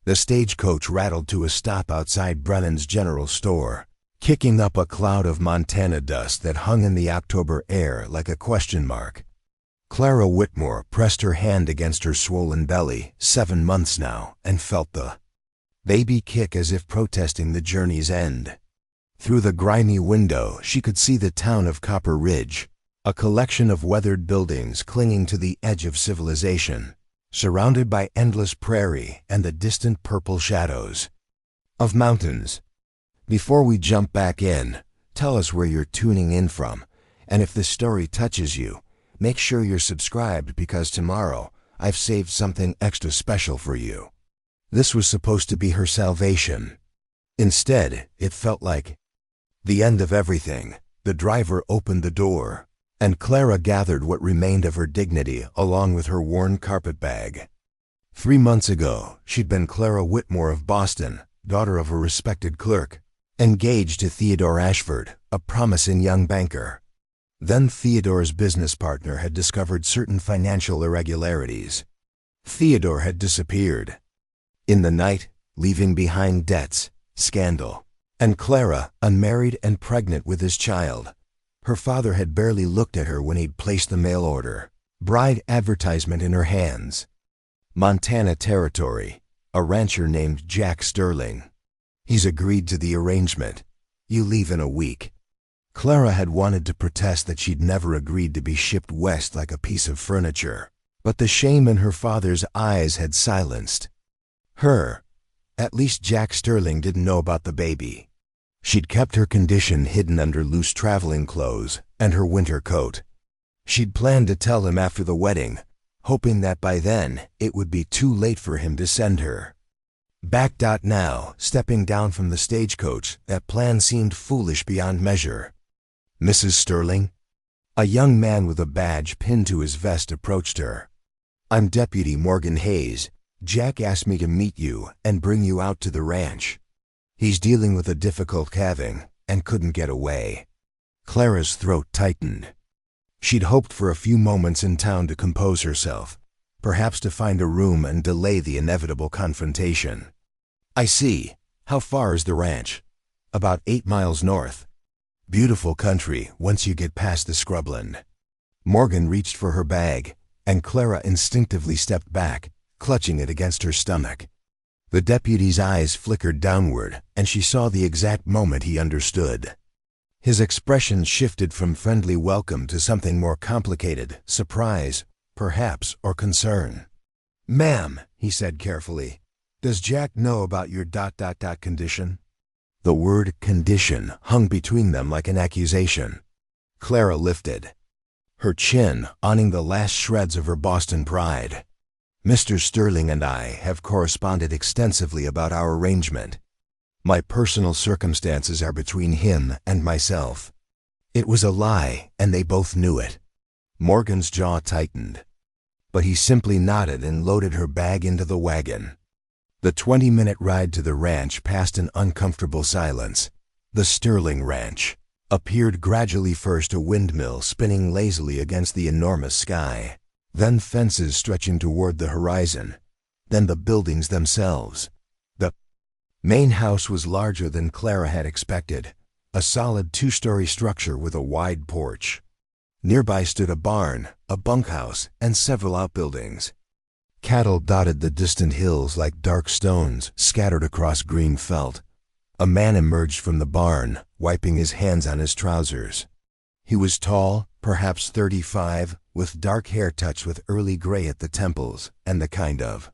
The stagecoach rattled to a stop outside Brennan's General Store, kicking up a cloud of Montana dust that hung in the October air like a question mark. Clara Whitmore pressed her hand against her swollen belly, 7 months now, and felt the baby kick as if protesting the journey's end. Through the grimy window, she could see the town of Copper Ridge, a collection of weathered buildings clinging to the edge of civilization, surrounded by endless prairie and the distant purple shadows of mountains. Before we jump back in, tell us where you're tuning in from, and if this story touches you, make sure you're subscribed because tomorrow I've saved something extra special for you. This was supposed to be her salvation. Instead, it felt like the end of everything. The driver opened the door, and Clara gathered what remained of her dignity along with her worn carpetbag. 3 months ago, she'd been Clara Whitmore of Boston, daughter of a respected clerk, engaged to Theodore Ashford, a promising young banker. Then Theodore's business partner had discovered certain financial irregularities. Theodore had disappeared in the night, leaving behind debts, scandal, and Clara, unmarried and pregnant with his child. Her father had barely looked at her when he'd placed the mail order bride advertisement in her hands. Montana Territory, a rancher named Jack Sterling. He's agreed to the arrangement. You leave in a week. Clara had wanted to protest that she'd never agreed to be shipped west like a piece of furniture, but the shame in her father's eyes had silenced her. At least Jack Sterling didn't know about the baby. She'd kept her condition hidden under loose traveling clothes and her winter coat. She'd planned to tell him after the wedding, hoping that by then it would be too late for him to send her back. Now, stepping down from the stagecoach, that plan seemed foolish beyond measure. Mrs. Sterling? A young man with a badge pinned to his vest approached her. I'm Deputy Morgan Hayes. Jack asked me to meet you and bring you out to the ranch. He's dealing with a difficult calving and couldn't get away. Clara's throat tightened. She'd hoped for a few moments in town to compose herself, perhaps to find a room and delay the inevitable confrontation. I see. How far is the ranch? About 8 miles north. Beautiful country once you get past the scrubland. Morgan reached for her bag, and Clara instinctively stepped back, clutching it against her stomach. The deputy's eyes flickered downward, and she saw the exact moment he understood. His expression shifted from friendly welcome to something more complicated, surprise, perhaps, or concern. Ma'am, he said carefully, does Jack know about your ... condition? The word condition hung between them like an accusation. Clara lifted her chin, owning the last shreds of her Boston pride. Mr. Sterling and I have corresponded extensively about our arrangement. My personal circumstances are between him and myself. It was a lie, and they both knew it. Morgan's jaw tightened, but he simply nodded and loaded her bag into the wagon. The 20-minute ride to the ranch passed in uncomfortable silence. The Sterling Ranch appeared gradually, first a windmill spinning lazily against the enormous sky, then fences stretching toward the horizon, then the buildings themselves. The main house was larger than Clara had expected, a solid 2-story structure with a wide porch. Nearby stood a barn, a bunkhouse, and several outbuildings. Cattle dotted the distant hills like dark stones scattered across green felt. A man emerged from the barn, wiping his hands on his trousers. He was tall, perhaps 35, with dark hair touched with early gray at the temples, and the kind of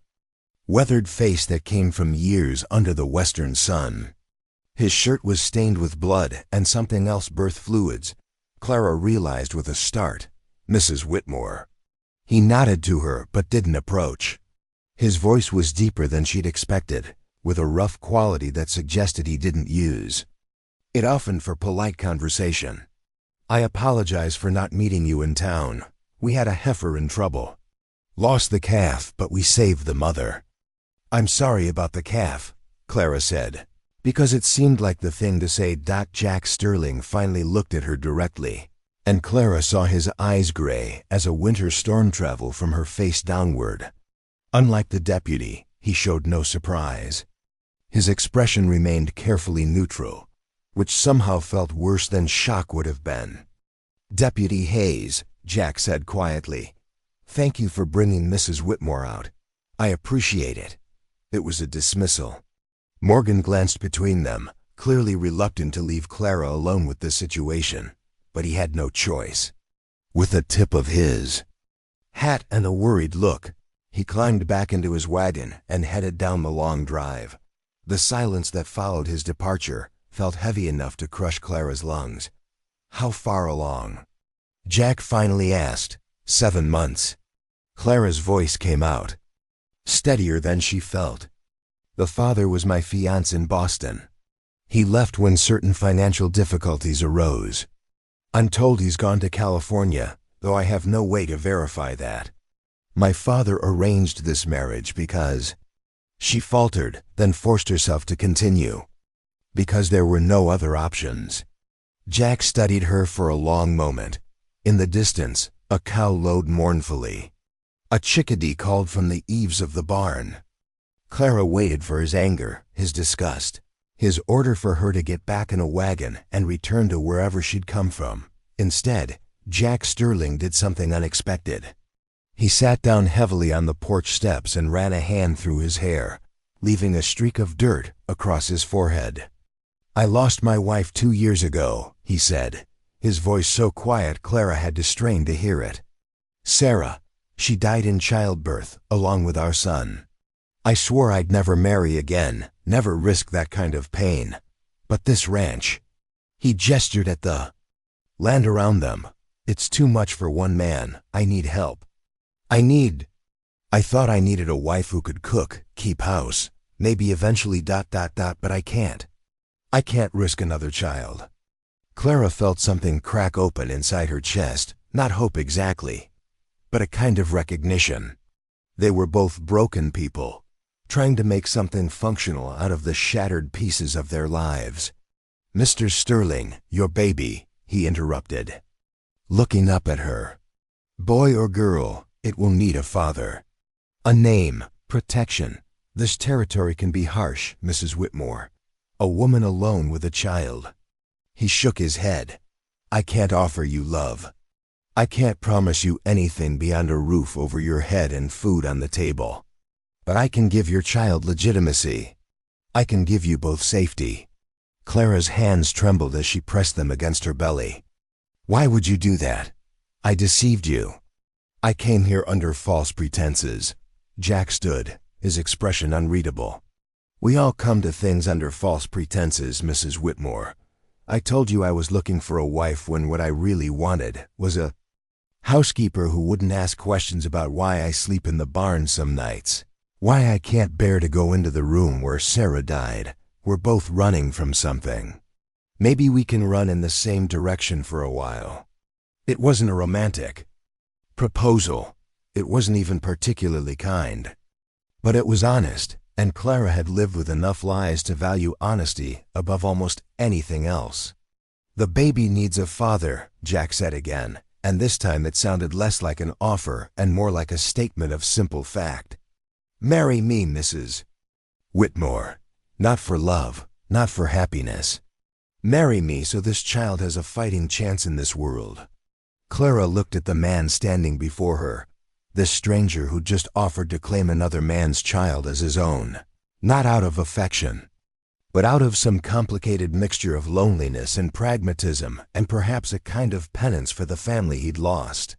weathered face that came from years under the western sun. His shirt was stained with blood and something else, birth fluids. Clara realized with a start. Mrs. Whitmore. He nodded to her but didn't approach. His voice was deeper than she'd expected, with a rough quality that suggested he didn't use it often for polite conversation. I apologize for not meeting you in town. We had a heifer in trouble. Lost the calf, but we saved the mother. I'm sorry about the calf, Clara said, because it seemed like the thing to say. Jack Sterling finally looked at her directly, and Clara saw his eyes gray as a winter storm travel from her face downward. Unlike the deputy, he showed no surprise. His expression remained carefully neutral, which somehow felt worse than shock would have been. "Deputy Hayes," Jack said quietly, "thank you for bringing Mrs. Whitmore out. I appreciate it." It was a dismissal. Morgan glanced between them, clearly reluctant to leave Clara alone with the situation, but he had no choice. With a tip of his hat and a worried look, he climbed back into his wagon and headed down the long drive. The silence that followed his departure felt heavy enough to crush Clara's lungs. "How far along?" Jack finally asked. 7 months. Clara's voice came out, steadier than she felt. "The father was my fiancé in Boston. He left when certain financial difficulties arose. I'm told he's gone to California, though I have no way to verify that. My father arranged this marriage because—" She faltered, then forced herself to continue. "Because there were no other options." Jack studied her for a long moment. In the distance, a cow lowed mournfully. A chickadee called from the eaves of the barn. Clara waited for his anger, his disgust, his order for her to get back in a wagon and return to wherever she'd come from. Instead, Jack Sterling did something unexpected. He sat down heavily on the porch steps and ran a hand through his hair, leaving a streak of dirt across his forehead. "I lost my wife 2 years ago," he said, his voice so quiet Clara had to strain to hear it. "Sarah, she died in childbirth, along with our son. I swore I'd never marry again, never risk that kind of pain. But this ranch—" He gestured at the land around them. "It's too much for one man. I need help. I thought I needed a wife who could cook, keep house, maybe eventually ... but I can't. I can't risk another child." Clara felt something crack open inside her chest, not hope exactly, but a kind of recognition. They were both broken people, trying to make something functional out of the shattered pieces of their lives. "Mr. Sterling, your baby," he interrupted, looking up at her. "Boy or girl, it will need a father. A name, protection. This territory can be harsh, Mrs. Whitmore. A woman alone with a child." He shook his head. "I can't offer you love. I can't promise you anything beyond a roof over your head and food on the table. But I can give your child legitimacy. I can give you both safety." Clara's hands trembled as she pressed them against her belly. "Why would you do that? I deceived you. I came here under false pretenses." Jack stood, his expression unreadable. "We all come to things under false pretenses, Mrs. Whitmore. I told you I was looking for a wife when what I really wanted was a housekeeper who wouldn't ask questions about why I sleep in the barn some nights, why I can't bear to go into the room where Sarah died. We're both running from something. Maybe we can run in the same direction for a while." It wasn't a romantic proposal. It wasn't even particularly kind. But it was honest, and Clara had lived with enough lies to value honesty above almost anything else. "The baby needs a father," Jack said again, and this time it sounded less like an offer and more like a statement of simple fact. "Marry me, Mrs. Whitmore. Not for love, not for happiness. Marry me so this child has a fighting chance in this world." Clara looked at the man standing before her, this stranger who just offered to claim another man's child as his own, not out of affection, but out of some complicated mixture of loneliness and pragmatism and perhaps a kind of penance for the family he'd lost.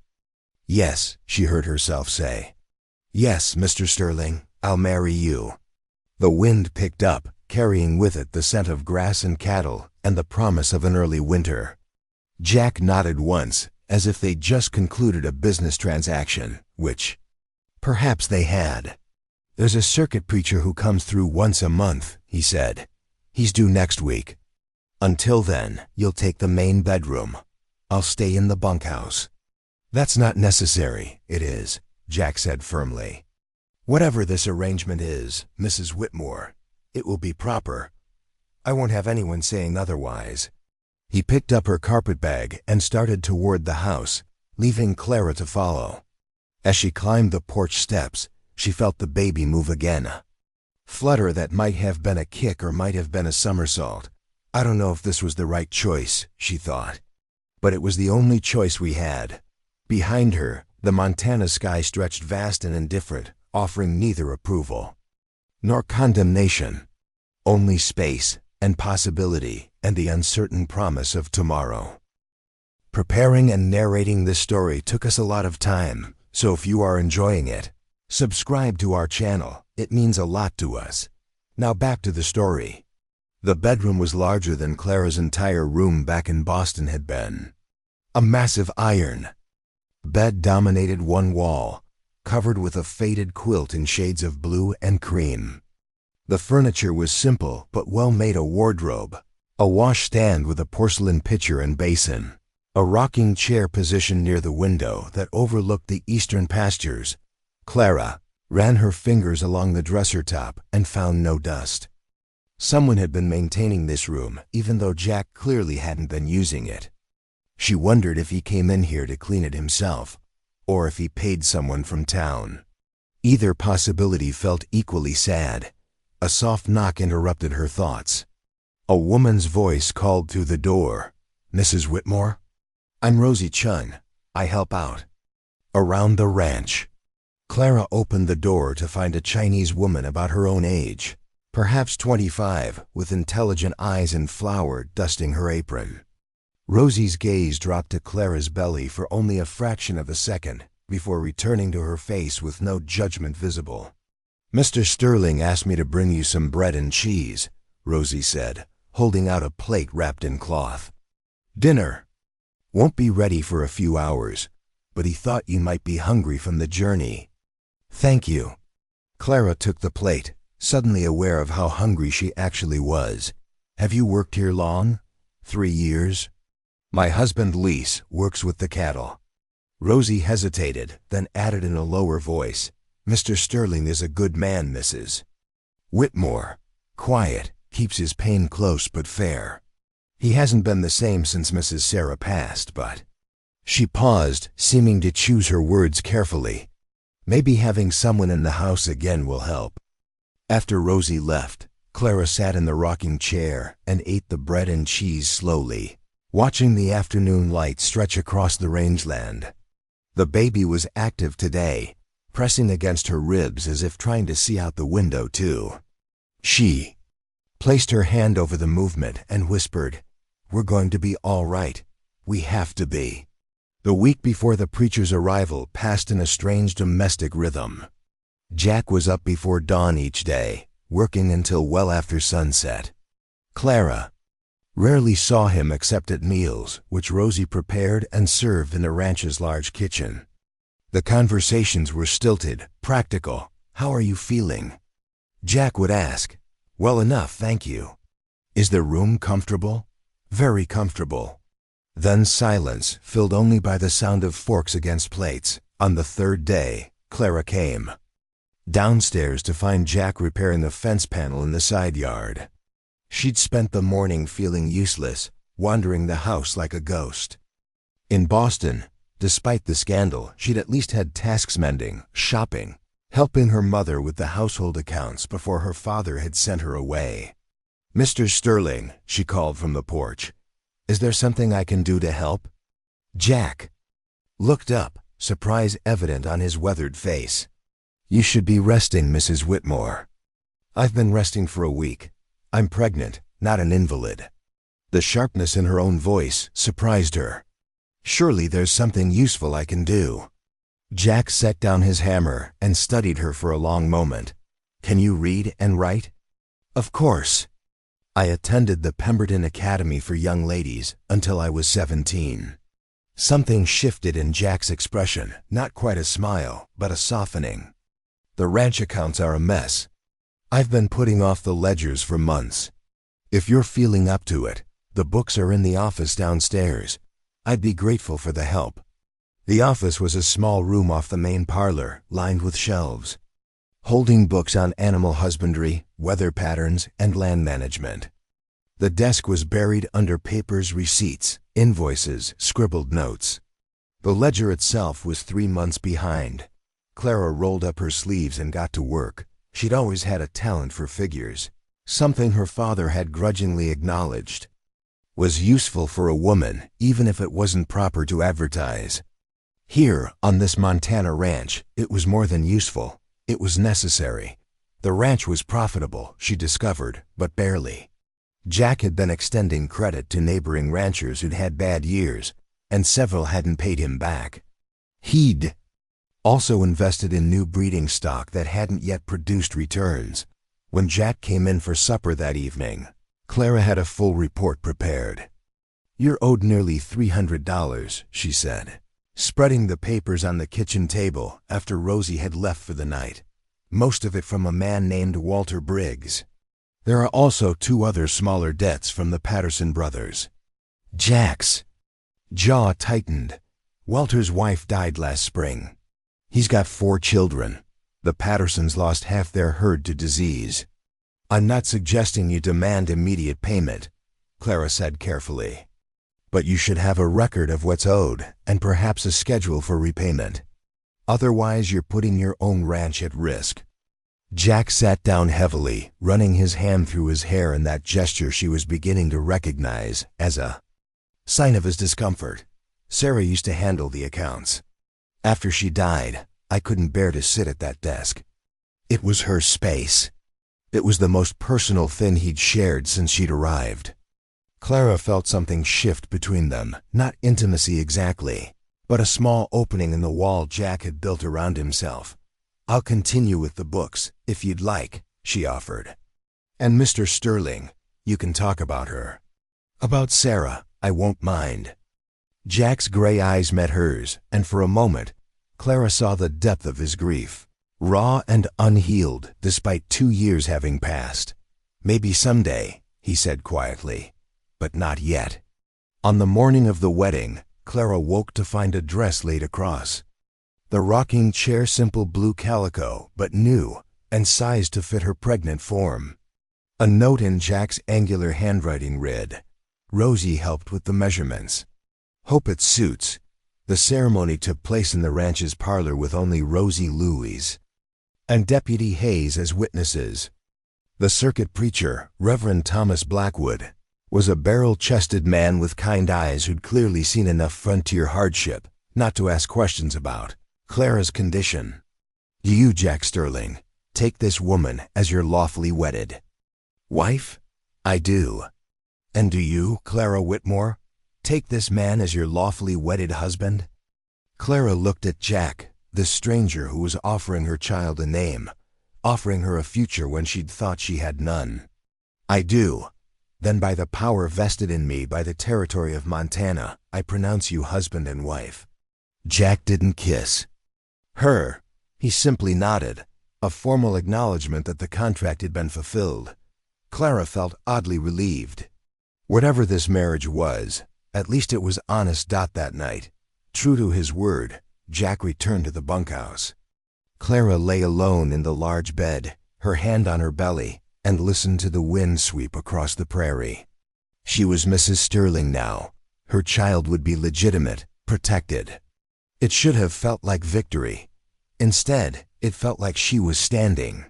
"Yes," she heard herself say. "Yes, Mr. Sterling, I'll marry you." The wind picked up, carrying with it the scent of grass and cattle and the promise of an early winter. Jack nodded once, as if they'd just concluded a business transaction, which perhaps they had. "There's a circuit preacher who comes through once a month," he said. "He's due next week. Until then, you'll take the main bedroom. I'll stay in the bunkhouse." "That's not necessary." "It is," Jack said firmly. "Whatever this arrangement is, Mrs. Whitmore, it will be proper. I won't have anyone saying otherwise." He picked up her carpetbag and started toward the house, leaving Clara to follow. As she climbed the porch steps, she felt the baby move again, Flutter that might have been a kick or might have been a somersault. I don't know if this was the right choice, she thought. But it was the only choice we had. Behind her, the Montana sky stretched vast and indifferent, offering neither approval nor condemnation. Only space and possibility and the uncertain promise of tomorrow. Preparing and narrating this story took us a lot of time, so if you are enjoying it, subscribe to our channel. It means a lot to us. Now back to the story. The bedroom was larger than Clara's entire room back in Boston had been. A massive iron bed dominated one wall, covered with a faded quilt in shades of blue and cream. The furniture was simple but well made: a wardrobe, a washstand with a porcelain pitcher and basin, a rocking chair positioned near the window that overlooked the eastern pastures. Clara ran her fingers along the dresser top and found no dust. Someone had been maintaining this room, even though Jack clearly hadn't been using it. She wondered if he came in here to clean it himself, or if he paid someone from town. Either possibility felt equally sad. A soft knock interrupted her thoughts. A woman's voice called through the door. "Mrs. Whitmore? I'm Rosie Chun. I help out around the ranch." Clara opened the door to find a Chinese woman about her own age, perhaps 25, with intelligent eyes and flour dusting her apron. Rosie's gaze dropped to Clara's belly for only a fraction of a second before returning to her face with no judgment visible. "Mr. Sterling asked me to bring you some bread and cheese," Rosie said, holding out a plate wrapped in cloth. "Dinner won't be ready for a few hours, but he thought you might be hungry from the journey." "Thank you." Clara took the plate, suddenly aware of how hungry she actually was. "Have you worked here long?" "3 years. My husband Lise works with the cattle." Rosie hesitated, then added in a lower voice, "Mr. Sterling is a good man, Mrs. Whitmore. Quiet, keeps his pain close but fair. He hasn't been the same since Mrs. Sarah passed, but—" She paused, seeming to choose her words carefully. "Maybe having someone in the house again will help." After Rosie left, Clara sat in the rocking chair and ate the bread and cheese slowly, watching the afternoon light stretch across the rangeland. The baby was active today, pressing against her ribs as if trying to see out the window too. She placed her hand over the movement and whispered, "We're going to be all right. We have to be." The week before the preacher's arrival passed in a strange domestic rhythm. Jack was up before dawn each day, working until well after sunset. Clara rarely saw him except at meals, which Rosie prepared and served in the ranch's large kitchen. The conversations were stilted, practical. "How are you feeling?" Jack would ask. "Well enough, thank you." "Is the room comfortable?" "Very comfortable." Then silence, filled only by the sound of forks against plates. On the third day, Clara came downstairs to find Jack repairing the fence panel in the side yard. She'd spent the morning feeling useless, wandering the house like a ghost. In Boston, despite the scandal, she'd at least had tasks: mending, shopping, helping her mother with the household accounts before her father had sent her away. "Mr. Sterling," she called from the porch, "is there something I can do to help?" Jack looked up, surprise evident on his weathered face. "You should be resting, Mrs. Whitmore." "I've been resting for a week. I'm pregnant, not an invalid." The sharpness in her own voice surprised her. "Surely there's something useful I can do." Jack set down his hammer and studied her for a long moment. "Can you read and write?" "Of course. I attended the Pemberton Academy for Young Ladies until I was 17. Something shifted in Jack's expression, not quite a smile, but a softening. "The ranch accounts are a mess. I've been putting off the ledgers for months. If you're feeling up to it, the books are in the office downstairs. I'd be grateful for the help." The office was a small room off the main parlor, lined with shelves, holding books on animal husbandry, weather patterns, and land management. The desk was buried under papers, receipts, invoices, scribbled notes. The ledger itself was 3 months behind. Clara rolled up her sleeves and got to work, She'd always had a talent for figures, something her father had grudgingly acknowledged. Was useful for a woman, even if it wasn't proper to advertise. Here, on this Montana ranch, it was more than useful. It was necessary. The ranch was profitable, she discovered, but barely. Jack had been extending credit to neighboring ranchers who'd had bad years, and several hadn't paid him back. He'd also invested in new breeding stock that hadn't yet produced returns. When Jack came in for supper that evening, Clara had a full report prepared. "You're owed nearly $300, she said, spreading the papers on the kitchen table after Rosie had left for the night, most of it from a man named Walter Briggs. There are also 2 other smaller debts from the Patterson brothers." Jack's jaw tightened. Walter's wife died last spring. He's got 4 children. The Pattersons lost half their herd to disease. "I'm not suggesting you demand immediate payment," Clara said carefully. "But you should have a record of what's owed and perhaps a schedule for repayment. Otherwise, you're putting your own ranch at risk." Jack sat down heavily, running his hand through his hair in that gesture she was beginning to recognize as a sign of his discomfort. "Sarah used to handle the accounts. After she died, I couldn't bear to sit at that desk. It was her space. It was the most personal thing he'd shared since she'd arrived." Clara felt something shift between them, not intimacy exactly, but a small opening in the wall Jack had built around himself. "I'll continue with the books, if you'd like," she offered. "And Mr. Sterling, you can talk about her. About Sarah, I won't mind." Jack's gray eyes met hers, and for a moment, Clara saw the depth of his grief, raw and unhealed despite 2 years having passed. "Maybe someday," he said quietly, "but not yet." On the morning of the wedding, Clara woke to find a dress laid across. The rocking chair, simple blue calico, but new, and sized to fit her pregnant form. A note in Jack's angular handwriting read, "Rosie helped with the measurements. Hope it suits." The ceremony took place in the ranch's parlor with only Rosie Louise and Deputy Hayes as witnesses. The circuit preacher, Reverend Thomas Blackwood, was a barrel-chested man with kind eyes who'd clearly seen enough frontier hardship not to ask questions about Clara's condition. "Do you, Jack Sterling, take this woman as your lawfully wedded wife?" "I do." "And do you, Clara Whitmore, take this man as your lawfully wedded husband?" Clara looked at Jack, this stranger who was offering her child a name, offering her a future when she'd thought she had none. "I do. Then by the power vested in me by the territory of Montana, I pronounce you husband and wife." Jack didn't kiss her. He simply nodded, a formal acknowledgement that the contract had been fulfilled. Clara felt oddly relieved. Whatever this marriage was, at least it was honest. That night, true to his word, Jack returned to the bunkhouse. Clara lay alone in the large bed, her hand on her belly, and listened to the wind sweep across the prairie. She was Mrs. Sterling now. Her child would be legitimate, protected. It should have felt like victory. Instead, it felt like she was standing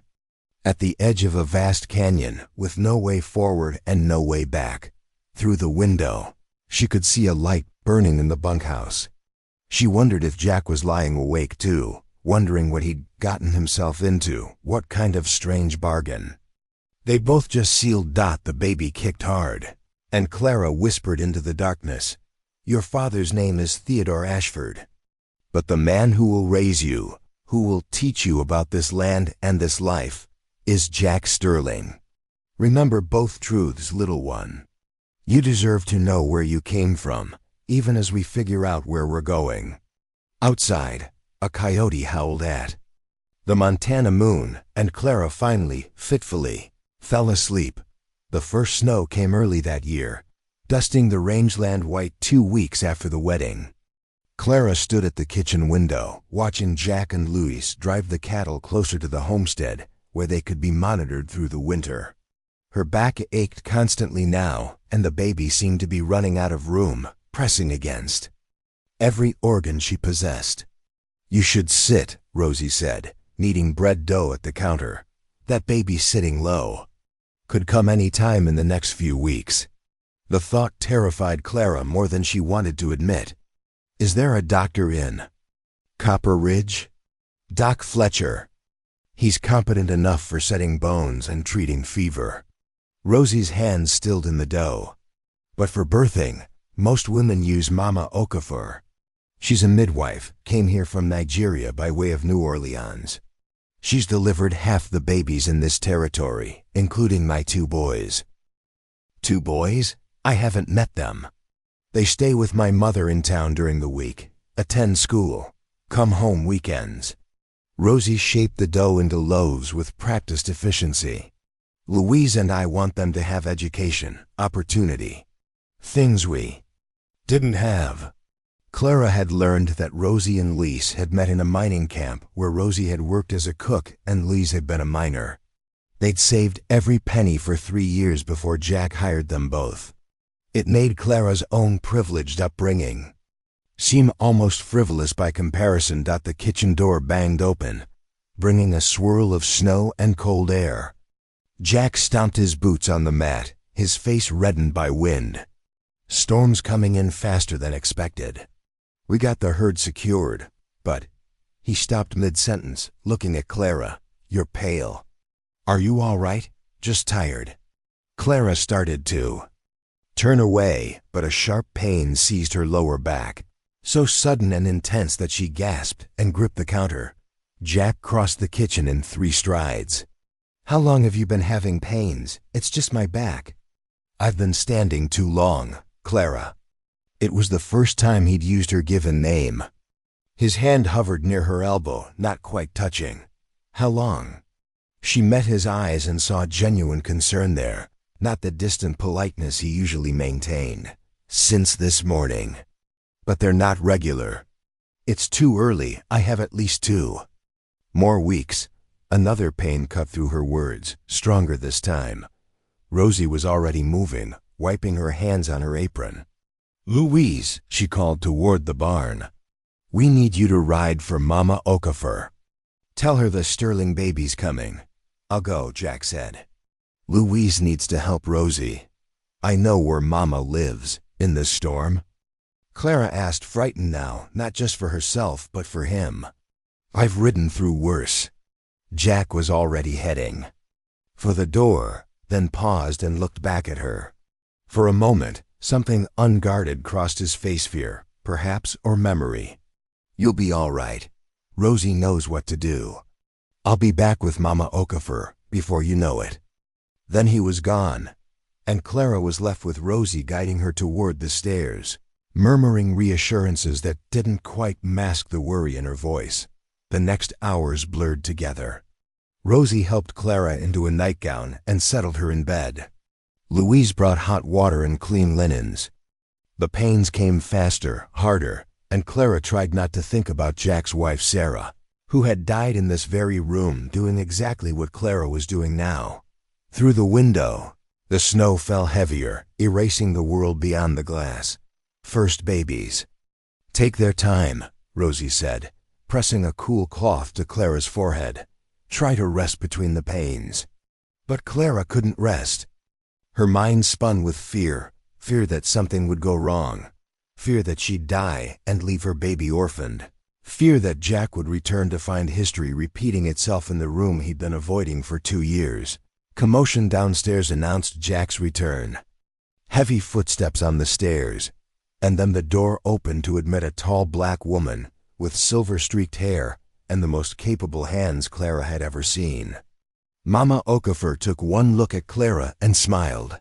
at the edge of a vast canyon with no way forward and no way back. Through the window, she could see a light burning in the bunkhouse. She wondered if Jack was lying awake too, wondering what he'd gotten himself into, what kind of strange bargain. They both just sealed. The baby kicked hard, and Clara whispered into the darkness, "Your father's name is Theodore Ashford. But the man who will raise you, who will teach you about this land and this life, is Jack Sterling. Remember both truths, little one. You deserve to know where you came from, even as we figure out where we're going." Outside, a coyote howled at the Montana moon, and Clara finally, fitfully, fell asleep. The first snow came early that year, dusting the rangeland white 2 weeks after the wedding. Clara stood at the kitchen window, watching Jack and Louise drive the cattle closer to the homestead, where they could be monitored through the winter. Her back ached constantly now, and the baby seemed to be running out of room, pressing against every organ she possessed. "You should sit," Rosie said, kneading bread dough at the counter. That baby sitting low. Could come any time in the next few weeks. The thought terrified Clara more than she wanted to admit. Is there a doctor in Copper Ridge? Doc Fletcher. He's competent enough for setting bones and treating fever. Rosie's hands stilled in the dough. But for birthing, most women use Mama Okafor. She's a midwife, came here from Nigeria by way of New Orleans. She's delivered half the babies in this territory, including my 2 boys. 2 boys? I haven't met them. They stay with my mother in town during the week, attend school, come home weekends. Rosie shaped the dough into loaves with practiced efficiency. Louise and I want them to have education, opportunity. Things we didn't have. Clara had learned that Rosie and Lise had met in a mining camp where Rosie had worked as a cook and Lise had been a miner. They'd saved every penny for 3 years before Jack hired them both. It made Clara's own privileged upbringing seem almost frivolous by comparison. The kitchen door banged open, bringing a swirl of snow and cold air. Jack stomped his boots on the mat, his face reddened by wind. Storm's coming in faster than expected. We got the herd secured, but he stopped mid-sentence, looking at Clara. You're pale. Are you all right? Just tired. Clara started to turn away, but a sharp pain seized her lower back, so sudden and intense that she gasped and gripped the counter. Jack crossed the kitchen in 3 strides. How long have you been having pains? It's just my back. I've been standing too long, Clara. It was the first time he'd used her given name. His hand hovered near her elbow, not quite touching. How long? She met his eyes and saw genuine concern there, not the distant politeness he usually maintained. Since this morning. But they're not regular. It's too early. I have at least 2 more weeks. Another pain cut through her words, stronger this time. Rosie was already moving, wiping her hands on her apron. Louise, she called toward the barn. We need you to ride for Mama Okafor. Tell her the Sterling baby's coming. I'll go, Jack said. Louise needs to help Rosie. I know where Mama lives, in this storm. Clara asked, frightened now, not just for herself, but for him. I've ridden through worse. Jack was already heading for the door, then paused and looked back at her. For a moment, something unguarded crossed his face, fear, perhaps, or memory. You'll be all right. Rosie knows what to do. I'll be back with Mama Okafor before you know it. Then he was gone, and Clara was left with Rosie guiding her toward the stairs, murmuring reassurances that didn't quite mask the worry in her voice. The next hours blurred together. Rosie helped Clara into a nightgown and settled her in bed. Louise brought hot water and clean linens. The pains came faster, harder, and Clara tried not to think about Jack's wife Sarah, who had died in this very room doing exactly what Clara was doing now. Through the window, the snow fell heavier, erasing the world beyond the glass. First babies. Take their time, Rosie said, pressing a cool cloth to Clara's forehead. Try to rest between the pains. But Clara couldn't rest. Her mind spun with fear, fear that something would go wrong, fear that she'd die and leave her baby orphaned, fear that Jack would return to find history repeating itself in the room he'd been avoiding for 2 years. Commotion downstairs announced Jack's return. Heavy footsteps on the stairs, and then the door opened to admit a tall black woman with silver-streaked hair and the most capable hands Clara had ever seen. Mama Okafor took one look at Clara and smiled.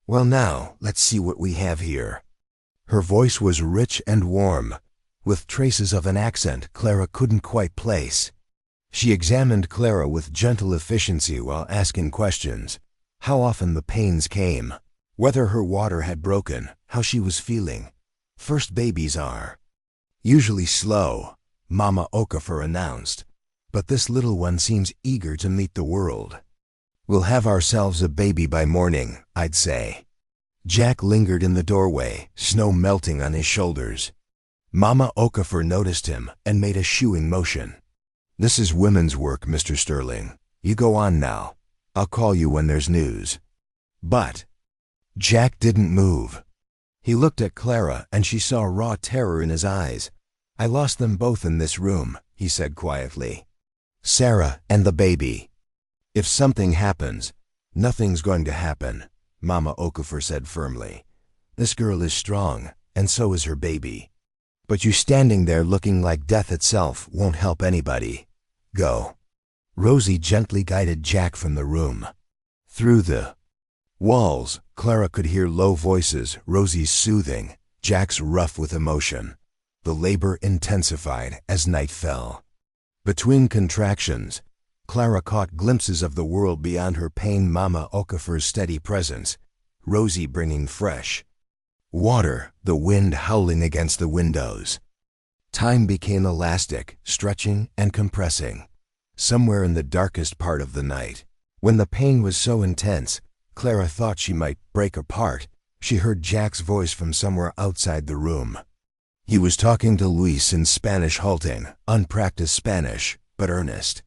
Well now, let's see what we have here. Her voice was rich and warm, with traces of an accent Clara couldn't quite place. She examined Clara with gentle efficiency while asking questions. How often the pains came, whether her water had broken, how she was feeling. First babies are usually slow, Mama Okafor announced, but this little one seems eager to meet the world. We'll have ourselves a baby by morning, I'd say. Jack lingered in the doorway, snow melting on his shoulders. Mama Okafor noticed him and made a shooing motion. This is women's work, Mr. Sterling. You go on now. I'll call you when there's news." But Jack didn't move. He looked at Clara and she saw raw terror in his eyes. "I lost them both in this room," he said quietly. "Sarah and the baby. If something happens—" "Nothing's going to happen," Mama Okafor said firmly. "This girl is strong, and so is her baby. But you standing there looking like death itself won't help anybody. Go." Rosie gently guided Jack from the room. Through the walls, Clara could hear low voices, Rosie's soothing, Jack's rough with emotion. The labor intensified as night fell. Between contractions, Clara caught glimpses of the world beyond her pain, Mama Okafor's steady presence, Rosie bringing fresh water, the wind howling against the windows. Time became elastic, stretching and compressing. Somewhere in the darkest part of the night, when the pain was so intense, Clara thought she might break apart, she heard Jack's voice from somewhere outside the room. He was talking to Luis in Spanish, halting, unpracticed Spanish, but earnest.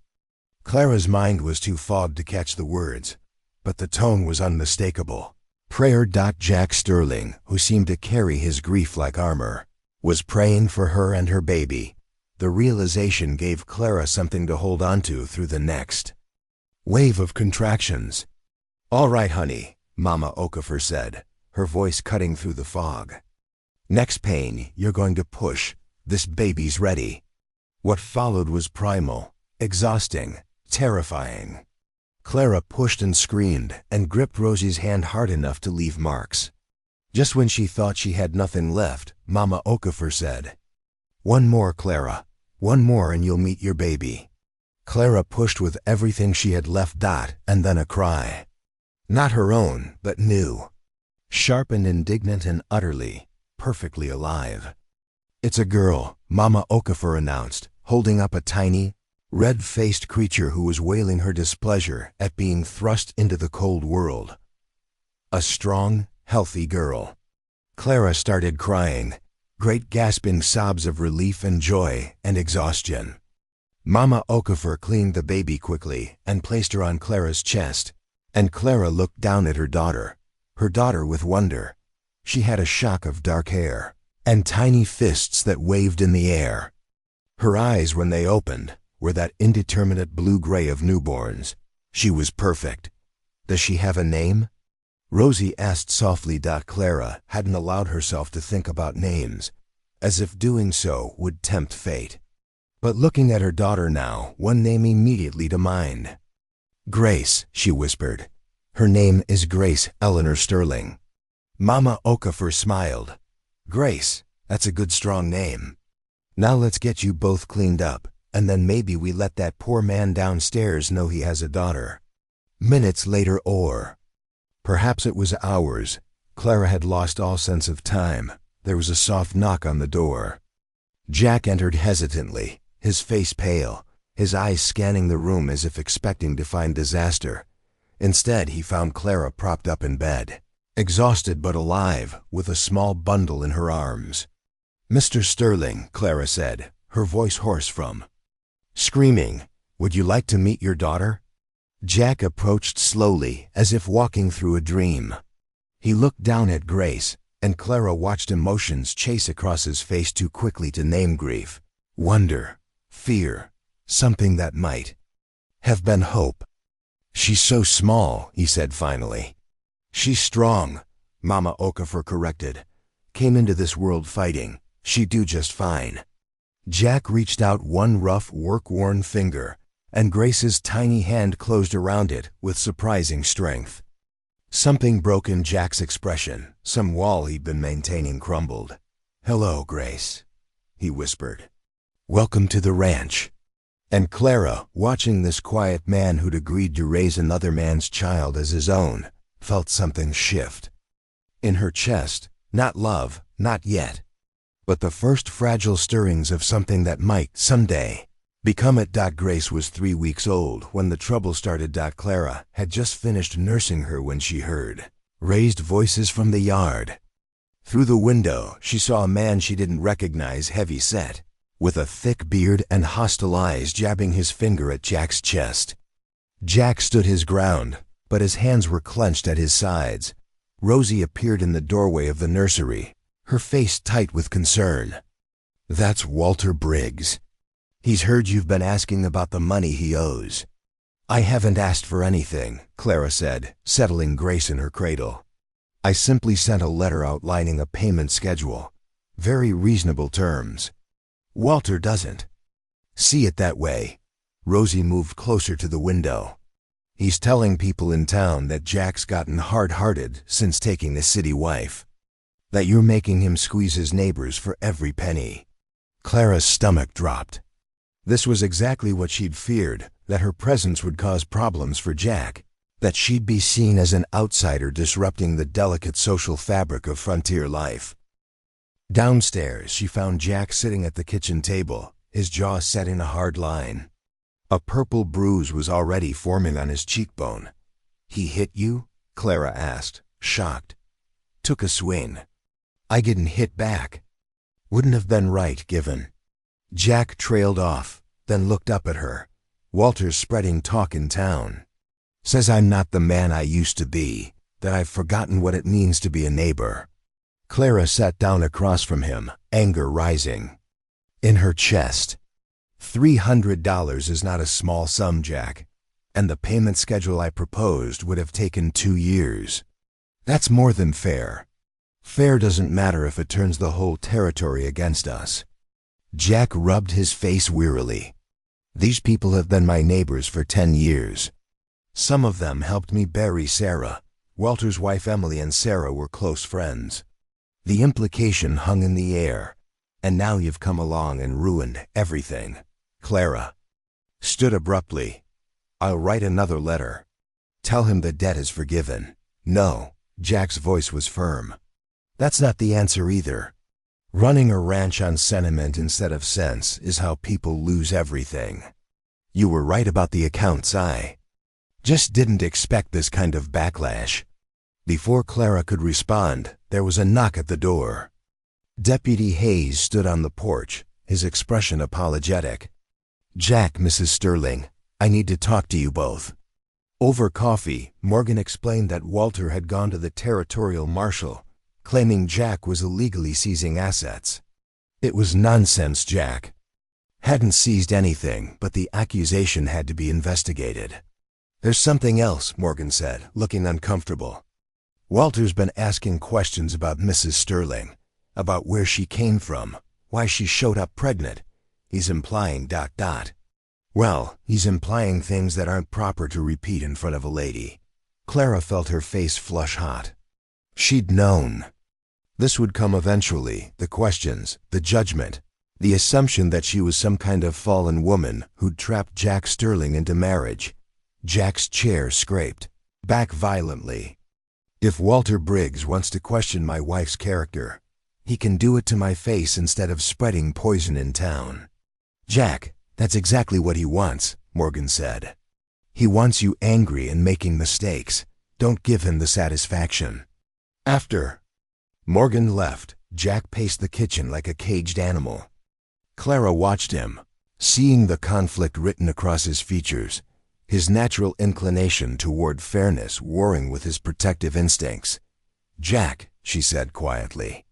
Clara's mind was too fogged to catch the words, but the tone was unmistakable. Prayer. Jack Sterling, who seemed to carry his grief like armor, was praying for her and her baby. The realization gave Clara something to hold on to through the next wave of contractions. "All right, honey," Mama Okafor said, her voice cutting through the fog. "Next pain, you're going to push. This baby's ready." What followed was primal, exhausting, terrifying. Clara pushed and screamed and gripped Rosie's hand hard enough to leave marks. Just when she thought she had nothing left, Mama Okafor said, "One more, Clara. One more and you'll meet your baby." Clara pushed with everything she had left. And then a cry. Not her own, but new. Sharp and indignant and utterly, perfectly alive. "It's a girl," Mama Okafor announced, holding up a tiny, red-faced creature who was wailing her displeasure at being thrust into the cold world. A strong, healthy girl. Clara started crying, great gasping sobs of relief and joy and exhaustion. Mama Okafor cleaned the baby quickly and placed her on Clara's chest, and Clara looked down at her daughter with wonder. She had a shock of dark hair and tiny fists that waved in the air. Her eyes, when they opened, were that indeterminate blue-gray of newborns. She was perfect. "Does she have a name?" Rosie asked softly. Clara hadn't allowed herself to think about names, as if doing so would tempt fate. But looking at her daughter now, one name immediately to mind. "Grace," she whispered. "Her name is Grace Eleanor Sterling." Mama Okafor smiled. "Grace, that's a good strong name. Now let's get you both cleaned up, and then maybe we let that poor man downstairs know he has a daughter." Minutes later, or perhaps it was hours, Clara had lost all sense of time. There was a soft knock on the door. Jack entered hesitantly, his face pale, his eyes scanning the room as if expecting to find disaster. Instead, he found Clara propped up in bed, exhausted but alive, with a small bundle in her arms. "Mr. Sterling," Clara said, her voice hoarse from screaming, "would you like to meet your daughter?" Jack approached slowly, as if walking through a dream. He looked down at Grace, and Clara watched emotions chase across his face too quickly to name grief, wonder, fear, something that might have been hope. "She's so small," he said finally. "She's strong," Mama Okafor corrected. "Came into this world fighting. She'd do just fine." Jack reached out one rough, work-worn finger, and Grace's tiny hand closed around it with surprising strength. Something broke in Jack's expression. Some wall he'd been maintaining crumbled. "Hello, Grace," he whispered. "Welcome to the ranch." And Clara, watching this quiet man who'd agreed to raise another man's child as his own, felt something shift. In her chest, not love, not yet, but the first fragile stirrings of something that might, someday, become it. Grace was 3 weeks old when the trouble started. Clara had just finished nursing her when she heard raised voices from the yard. Through the window, she saw a man she didn't recognize, heavy-set, with a thick beard and hostile eyes, jabbing his finger at Jack's chest. Jack stood his ground, but his hands were clenched at his sides. Rosie appeared in the doorway of the nursery, her face tight with concern. "That's Walter Briggs. He's heard you've been asking about the money he owes." "I haven't asked for anything," Clara said, settling Grace in her cradle. "I simply sent a letter outlining a payment schedule. Very reasonable terms." "Walter doesn't see it that way." Rosie moved closer to the window. "He's telling people in town that Jack's gotten hard-hearted since taking the city wife. That you're making him squeeze his neighbors for every penny." Clara's stomach dropped. This was exactly what she'd feared, that her presence would cause problems for Jack, that she'd be seen as an outsider disrupting the delicate social fabric of frontier life. Downstairs, she found Jack sitting at the kitchen table, his jaw set in a hard line. A purple bruise was already forming on his cheekbone. "He hit you?" Clara asked, shocked. "Took a swing." "I didn't hit back." "Wouldn't have been right, given." Jack trailed off, then looked up at her. "Walter's spreading talk in town. Says I'm not the man I used to be, that I've forgotten what it means to be a neighbor." Clara sat down across from him, anger rising in her chest. $300 is not a small sum, Jack, and the payment schedule I proposed would have taken 2 years. That's more than fair. Fair doesn't matter if it turns the whole territory against us. Jack rubbed his face wearily. "These people have been my neighbors for 10 years. Some of them helped me bury Sarah. Walter's wife Emily and Sarah were close friends. The implication hung in the air, and now you've come along and ruined everything." Clara stood abruptly. "I'll write another letter. Tell him the debt is forgiven." "No," Jack's voice was firm. "That's not the answer either. Running a ranch on sentiment instead of sense is how people lose everything. You were right about the accounts. I just didn't expect this kind of backlash." Before Clara could respond, there was a knock at the door. Deputy Hayes stood on the porch, his expression apologetic. "Jack, Mrs. Sterling, I need to talk to you both." Over coffee, Morgan explained that Walter had gone to the territorial marshal, claiming Jack was illegally seizing assets. It was nonsense. Jack hadn't seized anything, but the accusation had to be investigated. "There's something else," Morgan said, looking uncomfortable. "Walter's been asking questions about Mrs. Sterling, about where she came from, why she showed up pregnant. He's implying ... Well, he's implying things that aren't proper to repeat in front of a lady." Clara felt her face flush hot. She'd known this would come eventually, the questions, the judgment, the assumption that she was some kind of fallen woman who'd trapped Jack Sterling into marriage. Jack's chair scraped back violently. "If Walter Briggs wants to question my wife's character, he can do it to my face instead of spreading poison in town." "Jack, that's exactly what he wants," Morgan said. "He wants you angry and making mistakes. Don't give him the satisfaction." After Morgan left, Jack paced the kitchen like a caged animal. Clara watched him, seeing the conflict written across his features, his natural inclination toward fairness warring with his protective instincts. "Jack," she said quietly,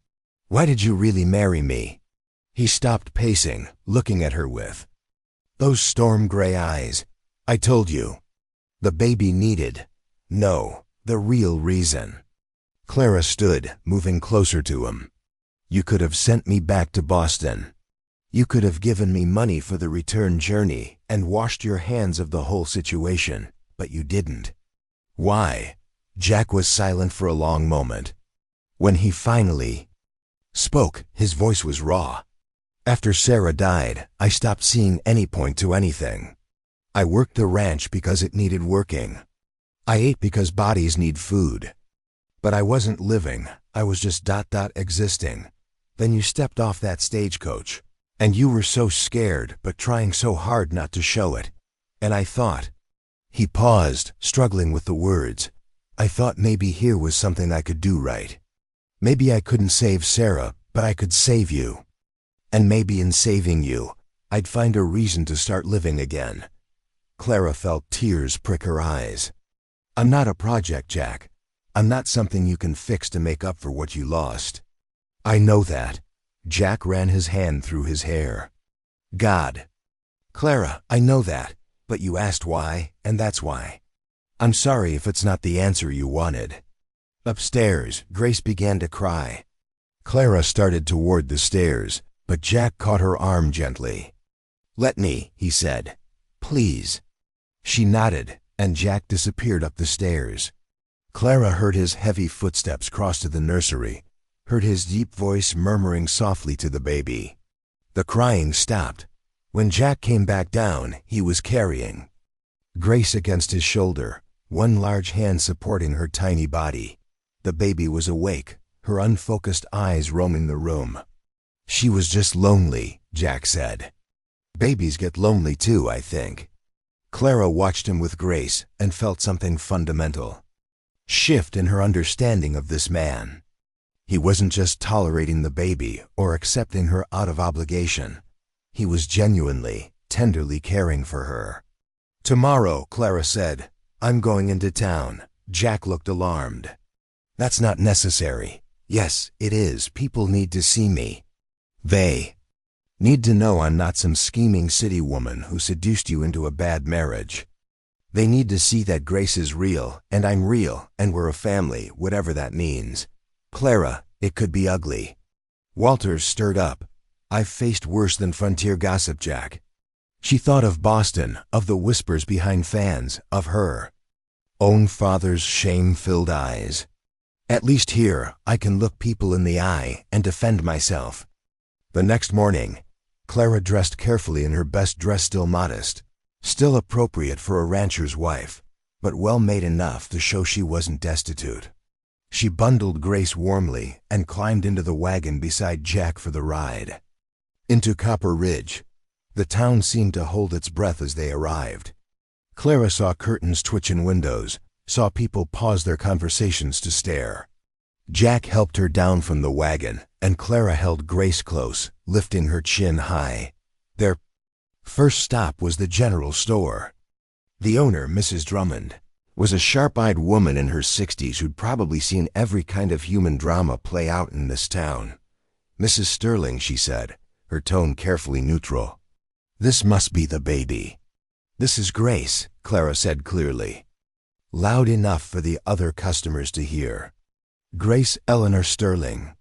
"why did you really marry me?" He stopped pacing, looking at her with those storm-gray eyes. "I told you. The baby needed." "No, the real reason." Clara stood, moving closer to him. "You could have sent me back to Boston. You could have given me money for the return journey and washed your hands of the whole situation, but you didn't." "Why?" Jack was silent for a long moment. When he finally spoke, his voice was raw. "After Sarah died, I stopped seeing any point to anything. I worked the ranch because it needed working. I ate because bodies need food. But I wasn't living, I was just ... existing. Then you stepped off that stagecoach, and you were so scared but trying so hard not to show it. And I thought..." He paused, struggling with the words. "I thought maybe here was something I could do right. Maybe I couldn't save Sarah, but I could save you. And maybe in saving you, I'd find a reason to start living again." Clara felt tears prick her eyes. I'm not a project, Jack. I'm not something you can fix to make up for what you lost. I know that. Jack ran his hand through his hair. God. Clara, I know that, but you asked why, and that's why. I'm sorry if it's not the answer you wanted. Upstairs, Grace began to cry. Clara started toward the stairs, but Jack caught her arm gently. Let me, he said. Please. She nodded, and Jack disappeared up the stairs. Clara heard his heavy footsteps cross to the nursery, heard his deep voice murmuring softly to the baby. The crying stopped. When Jack came back down, he was carrying Grace against his shoulder, one large hand supporting her tiny body. The baby was awake, her unfocused eyes roaming the room. She was just lonely, Jack said. Babies get lonely too, I think. Clara watched him with Grace and felt something fundamental shift in her understanding of this man. He wasn't just tolerating the baby or accepting her out of obligation. He was genuinely, tenderly caring for her. Tomorrow, Clara said, I'm going into town. Jack looked alarmed. That's not necessary. Yes, it is. People need to see me. They need to know I'm not some scheming city woman who seduced you into a bad marriage. They need to see that Grace is real, and I'm real, and we're a family, whatever that means. Clara, it could be ugly. Walters stirred up. I've faced worse than frontier gossip, Jack. She thought of Boston, of the whispers behind fans, of her own father's shame-filled eyes. At least here, I can look people in the eye and defend myself. The next morning, Clara dressed carefully in her best dress, still modest, still appropriate for a rancher's wife, but well-made enough to show she wasn't destitute. She bundled Grace warmly and climbed into the wagon beside Jack for the ride. Into Copper Ridge. The town seemed to hold its breath as they arrived. Clara saw curtains twitch in windows, saw people pause their conversations to stare. Jack helped her down from the wagon, and Clara held Grace close, lifting her chin high. Their first stop was the general store. The owner, Mrs. Drummond, was a sharp-eyed woman in her 60s who'd probably seen every kind of human drama play out in this town. Mrs. Sterling, she said, her tone carefully neutral. This must be the baby. This is Grace, Clara said clearly, loud enough for the other customers to hear. Grace Eleanor Sterling.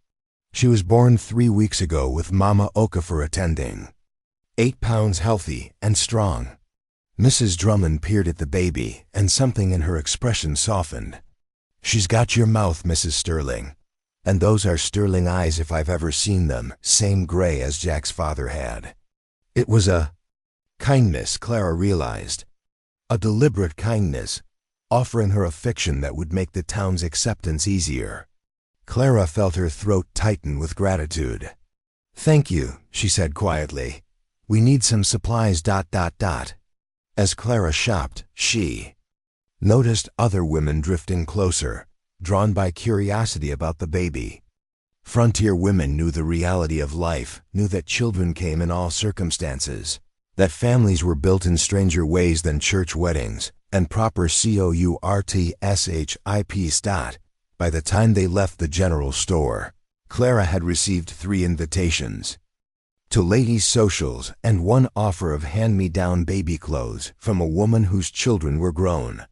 She was born 3 weeks ago with Mama Okafor attending. 8 pounds healthy and strong. Mrs. Drummond peered at the baby, and something in her expression softened. She's got your mouth, Mrs. Sterling. And those are Sterling eyes if I've ever seen them, same gray as Jack's father had. It was a kindness, Clara realized. A deliberate kindness, offering her a fiction that would make the town's acceptance easier. Clara felt her throat tighten with gratitude. Thank you, she said quietly. We need some supplies ... As Clara shopped, she noticed other women drifting closer, drawn by curiosity about the baby. Frontier women knew the reality of life, knew that children came in all circumstances, that families were built in stranger ways than church weddings, and proper courtships. By the time they left the general store, Clara had received 3 invitations to ladies' socials and 1 offer of hand-me-down baby clothes from a woman whose children were grown.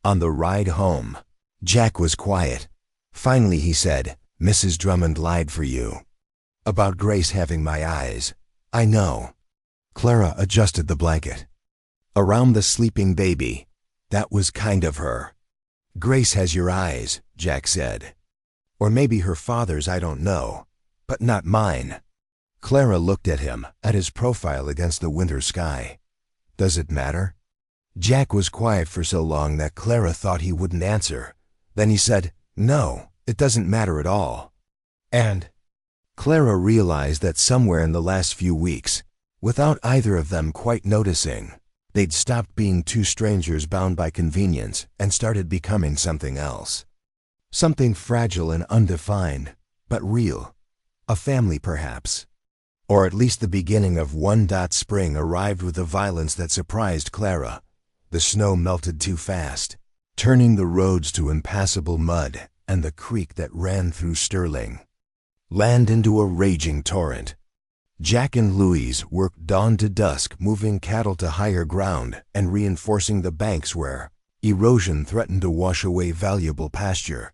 On the ride home, Jack was quiet. Finally he said, Mrs. Drummond lied for you. About Grace having my eyes. I know. Clara adjusted the blanket around the sleeping baby. That was kind of her. Grace has your eyes, Jack said. Or maybe her father's, I don't know. But not mine. Clara looked at him, at his profile against the winter sky. Does it matter? Jack was quiet for so long that Clara thought he wouldn't answer. Then he said, No, it doesn't matter at all. And Clara realized that somewhere in the last few weeks, without either of them quite noticing, they'd stopped being 2 strangers bound by convenience and started becoming something else. Something fragile and undefined, but real. A family, perhaps. Or at least the beginning of one. Spring arrived with a violence that surprised Clara. The snow melted too fast, turning the roads to impassable mud and the creek that ran through Sterling land into a raging torrent. Jack and Louise worked dawn to dusk, moving cattle to higher ground and reinforcing the banks where erosion threatened to wash away valuable pasture.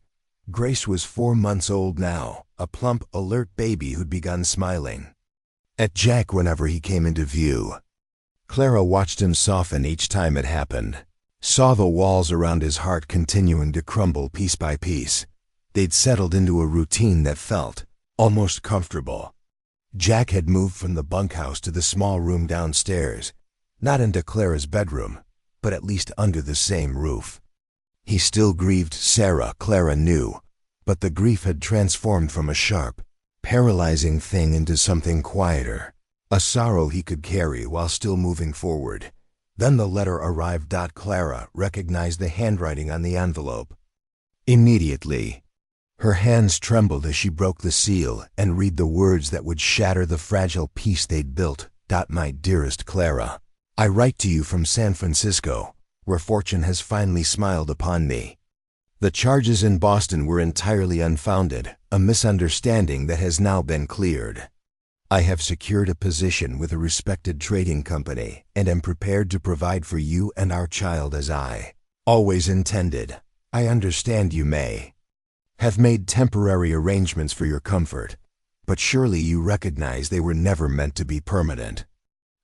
Grace was 4 months old now, a plump, alert baby who'd begun smiling at Jack whenever he came into view. Clara watched him soften each time it happened, saw the walls around his heart continuing to crumble piece by piece. They'd settled into a routine that felt almost comfortable. Jack had moved from the bunkhouse to the small room downstairs, not into Clara's bedroom, but at least under the same roof. He still grieved Sarah, Clara knew, but the grief had transformed from a sharp, paralyzing thing into something quieter, a sorrow he could carry while still moving forward. Then the letter arrived. Clara recognized the handwriting on the envelope immediately. Her hands trembled as she broke the seal and read the words that would shatter the fragile peace they'd built. My dearest Clara, I write to you from San Francisco, where fortune has finally smiled upon me. The charges in Boston were entirely unfounded, a misunderstanding that has now been cleared. I have secured a position with a respected trading company and am prepared to provide for you and our child as I always intended. I understand you may have made temporary arrangements for your comfort, but surely you recognize they were never meant to be permanent.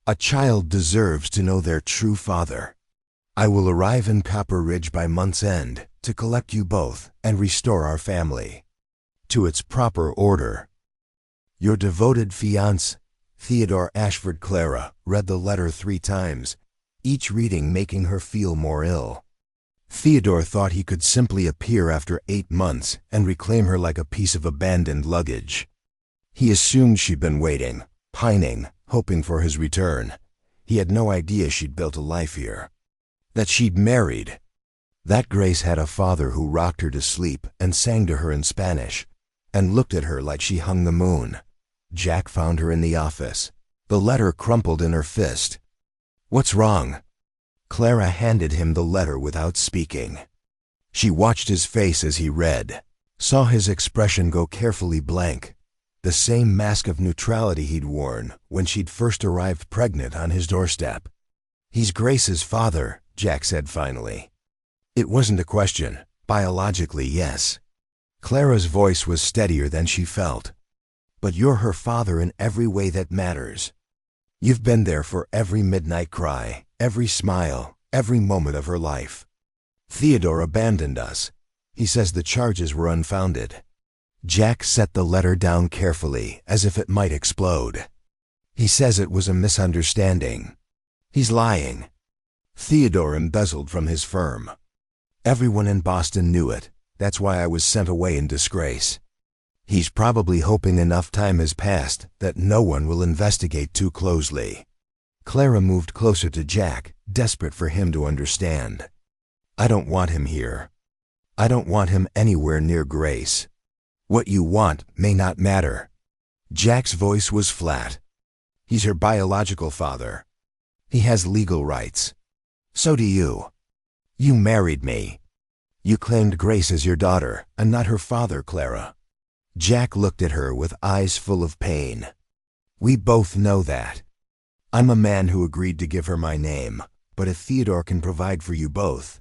A child deserves to know their true father. I will arrive in Copper Ridge by month's end to collect you both and restore our family to its proper order. Your devoted fiancé, Theodore Ashford. Clara read the letter 3 times, each reading making her feel more ill. Theodore thought he could simply appear after 8 months and reclaim her like a piece of abandoned luggage. He assumed she'd been waiting, pining, hoping for his return. He had no idea she'd built a life here, that she'd married, that Grace had a father who rocked her to sleep and sang to her in Spanish and looked at her like she hung the moon. Jack found her in the office, the letter crumpled in her fist. What's wrong? Clara handed him the letter without speaking. She watched his face as he read, saw his expression go carefully blank, the same mask of neutrality he'd worn when she'd first arrived pregnant on his doorstep. He's Grace's father, Jack said finally. It wasn't a question. Biologically, yes. Clara's voice was steadier than she felt. But you're her father in every way that matters. You've been there for every midnight cry, every smile, every moment of her life. Theodore abandoned us. He says the charges were unfounded. Jack set the letter down carefully, as if it might explode. He says it was a misunderstanding. He's lying. Theodore embezzled from his firm. Everyone in Boston knew it. That's why I was sent away in disgrace. He's probably hoping enough time has passed that no one will investigate too closely. Clara moved closer to Jack, desperate for him to understand. I don't want him here. I don't want him anywhere near Grace. What you want may not matter. Jack's voice was flat. He's her biological father. He has legal rights. So do you. You married me. You claimed Grace as your daughter and not her father, Clara. Jack looked at her with eyes full of pain. We both know that. I'm a man who agreed to give her my name, but if Theodore can provide for you both,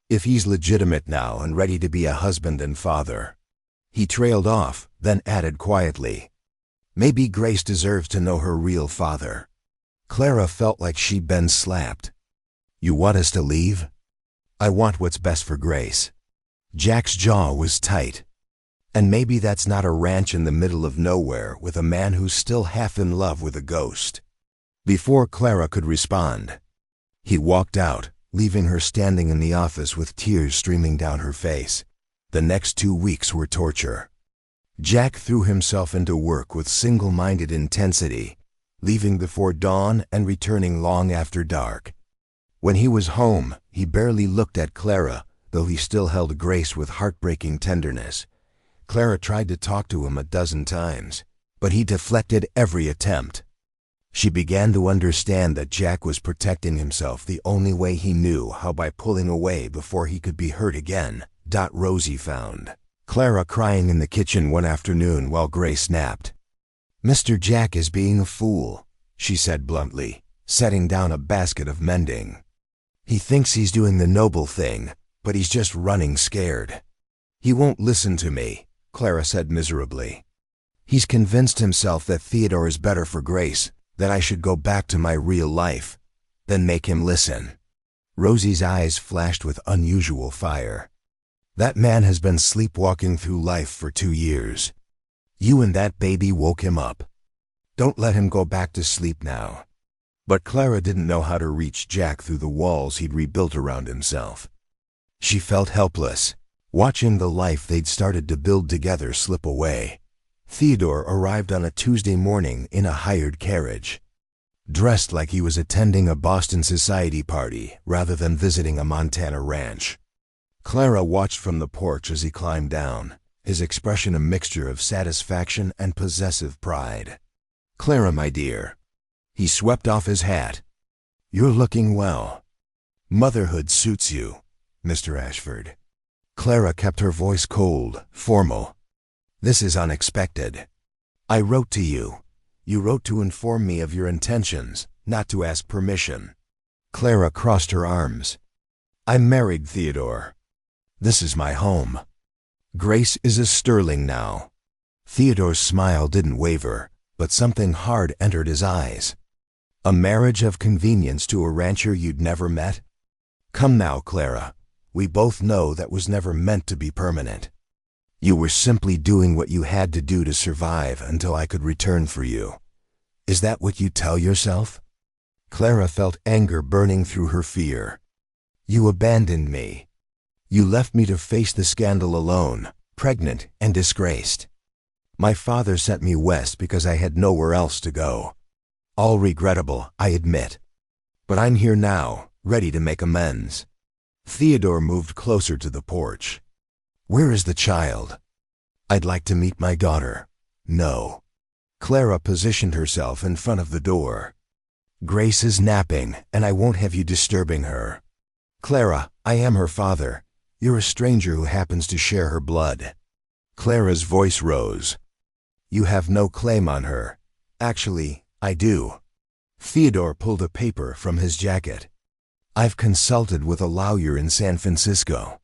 if he's legitimate now and ready to be a husband and father. He trailed off, then added quietly, maybe Grace deserves to know her real father. Clara felt like she'd been slapped. You want us to leave? I want what's best for Grace. Jack's jaw was tight. And maybe that's not a ranch in the middle of nowhere with a man who's still half in love with a ghost. Before Clara could respond, he walked out, leaving her standing in the office with tears streaming down her face. The next 2 weeks were torture. Jack threw himself into work with single-minded intensity, leaving before dawn and returning long after dark. When he was home, he barely looked at Clara, though he still held Grace with heartbreaking tenderness. Clara tried to talk to him a dozen times, but he deflected every attempt. She began to understand that Jack was protecting himself the only way he knew how, by pulling away before he could be hurt again. Rosie found Clara crying in the kitchen one afternoon while Grace napped. "Mr. Jack is being a fool," she said bluntly, setting down a basket of mending. "He thinks he's doing the noble thing, but he's just running scared." "He won't listen to me," Clara said miserably. "He's convinced himself that Theodore is better for Grace, that I should go back to my real life. Then make him listen." Rosie's eyes flashed with unusual fire. "That man has been sleepwalking through life for 2 years. You and that baby woke him up. Don't let him go back to sleep now." But Clara didn't know how to reach Jack through the walls he'd rebuilt around himself. She felt helpless, watching the life they'd started to build together slip away. Theodore arrived on a Tuesday morning in a hired carriage, dressed like he was attending a Boston society party rather than visiting a Montana ranch. Clara watched from the porch as he climbed down, his expression a mixture of satisfaction and possessive pride. "Clara, my dear." He swept off his hat. "You're looking well. Motherhood suits you, Mr. Ashford." Clara kept her voice cold, formal. "This is unexpected. I wrote to you. You wrote to inform me of your intentions, not to ask permission." Clara crossed her arms. "I'm married, Theodore. This is my home. Grace is a Sterling now." Theodore's smile didn't waver, but something hard entered his eyes. "A marriage of convenience to a rancher you'd never met? Come now, Clara. We both know that was never meant to be permanent. You were simply doing what you had to do to survive until I could return for you. Is that what you tell yourself?" Clara felt anger burning through her fear. "You abandoned me. You left me to face the scandal alone, pregnant and disgraced. My father sent me west because I had nowhere else to go. All regrettable, I admit. But I'm here now, ready to make amends." Theodore moved closer to the porch. "Where is the child?" "I'd like to meet my daughter." "No." Clara positioned herself in front of the door. "Grace is napping, and I won't have you disturbing her." "Clara, I am her father. You're a stranger who happens to share her blood." Clara's voice rose. "You have no claim on her. Actually, I do." Theodore pulled a paper from his jacket. "I've consulted with a lawyer in San Francisco.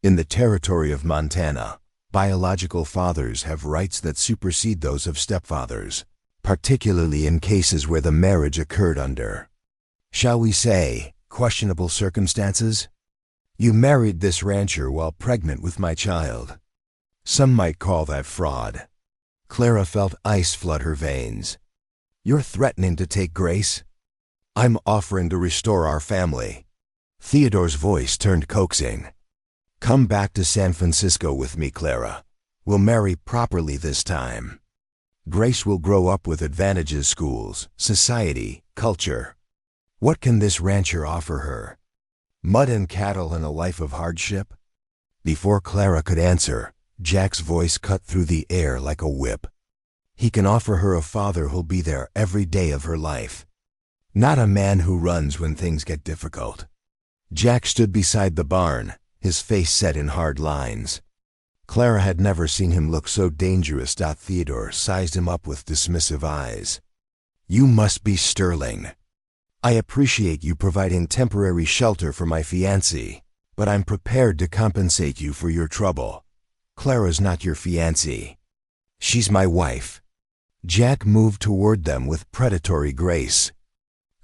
In the territory of Montana, biological fathers have rights that supersede those of stepfathers, particularly in cases where the marriage occurred under, shall we say, questionable circumstances. You married this rancher while pregnant with my child. Some might call that fraud." Clara felt ice flood her veins. "You're threatening to take Grace?" "I'm offering to restore our family." Theodore's voice turned coaxing. "Come back to San Francisco with me, Clara. We'll marry properly this time. Grace will grow up with advantages: schools, society, culture. What can this rancher offer her? Mud and cattle and a life of hardship?" Before Clara could answer, Jack's voice cut through the air like a whip. "He can offer her a father who'll be there every day of her life. Not a man who runs when things get difficult." Jack stood beside the barn, his face set in hard lines. Clara had never seen him look so dangerous. Theodore sized him up with dismissive eyes. "You must be Sterling. I appreciate you providing temporary shelter for my fiancé, but I'm prepared to compensate you for your trouble. Clara's not your fiancé. She's my wife." Jack moved toward them with predatory grace.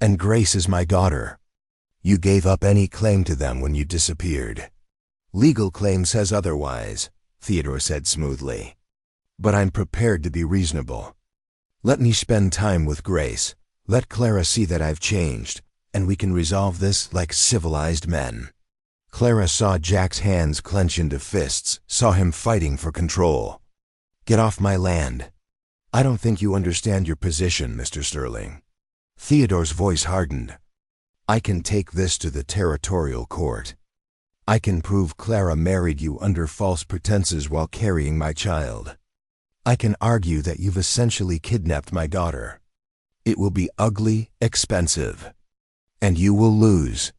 "And Grace is my daughter. You gave up any claim to them when you disappeared." "Legal claim says otherwise," Theodore said smoothly. "But I'm prepared to be reasonable. Let me spend time with Grace. Let Clara see that I've changed, and we can resolve this like civilized men." Clara saw Jack's hands clench into fists, saw him fighting for control. "Get off my land. I don't think you understand your position, Mr. Sterling." Theodore's voice hardened. "I can take this to the territorial court. I can prove Clara married you under false pretenses while carrying my child. I can argue that you've essentially kidnapped my daughter. It will be ugly, expensive. And you will lose.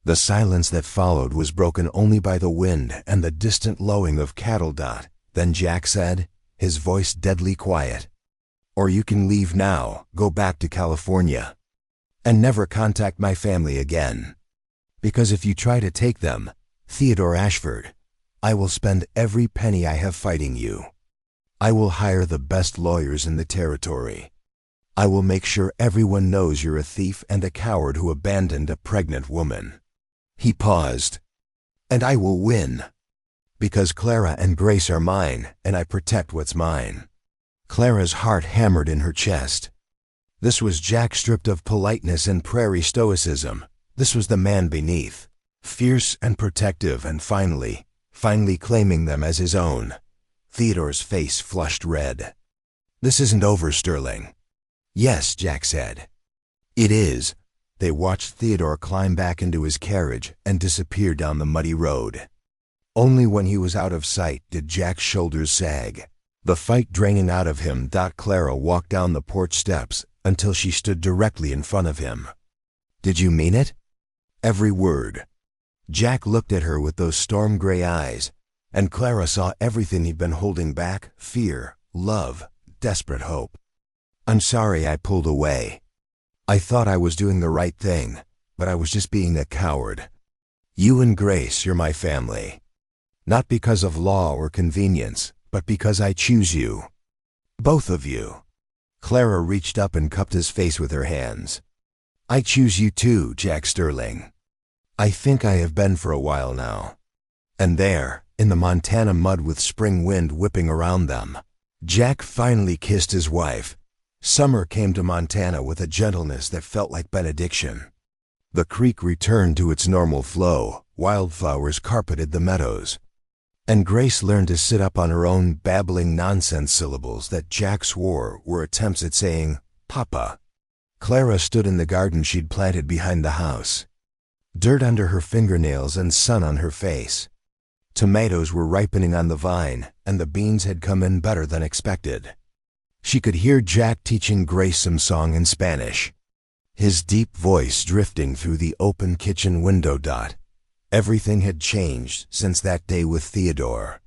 The silence that followed was broken only by the wind and the distant lowing of cattle. Then Jack said, his voice deadly quiet, "Or you can leave now, go back to California, and never contact my family again. Because if you try to take them, Theodore Ashford, I will spend every penny I have fighting you. I will hire the best lawyers in the territory. I will make sure everyone knows you're a thief and a coward who abandoned a pregnant woman." He paused. "And I will win. Because Clara and Grace are mine, and I protect what's mine." Clara's heart hammered in her chest. This was Jack stripped of politeness and prairie stoicism. This was the man beneath, fierce and protective, and finally claiming them as his own. Theodore's face flushed red. "This isn't over, Sterling." "Yes," Jack said. "It is." They watched Theodore climb back into his carriage and disappear down the muddy road. Only when he was out of sight did Jack's shoulders sag, the fight draining out of him. Clara walked down the porch steps until she stood directly in front of him. "Did you mean it?" "Every word." Jack looked at her with those storm-gray eyes, and Clara saw everything he'd been holding back: fear, love, desperate hope. "I'm sorry I pulled away. I thought I was doing the right thing, but I was just being a coward. You and Grace, you're my family. Not because of law or convenience, but because I choose you. Both of you." Clara reached up and cupped his face with her hands. "I choose you too, Jack Sterling. I think I have been for a while now." And there, in the Montana mud with spring wind whipping around them, Jack finally kissed his wife. Summer came to Montana with a gentleness that felt like benediction. The creek returned to its normal flow, wildflowers carpeted the meadows, and Grace learned to sit up on her own, babbling nonsense syllables that Jack swore were attempts at saying, "Papa." Clara stood in the garden she'd planted behind the house. Dirt under her fingernails and sun on her face. Tomatoes were ripening on the vine, and the beans had come in better than expected. She could hear Jack teaching Grace some song in Spanish, his deep voice drifting through the open kitchen window. Everything had changed since that day with Theodore.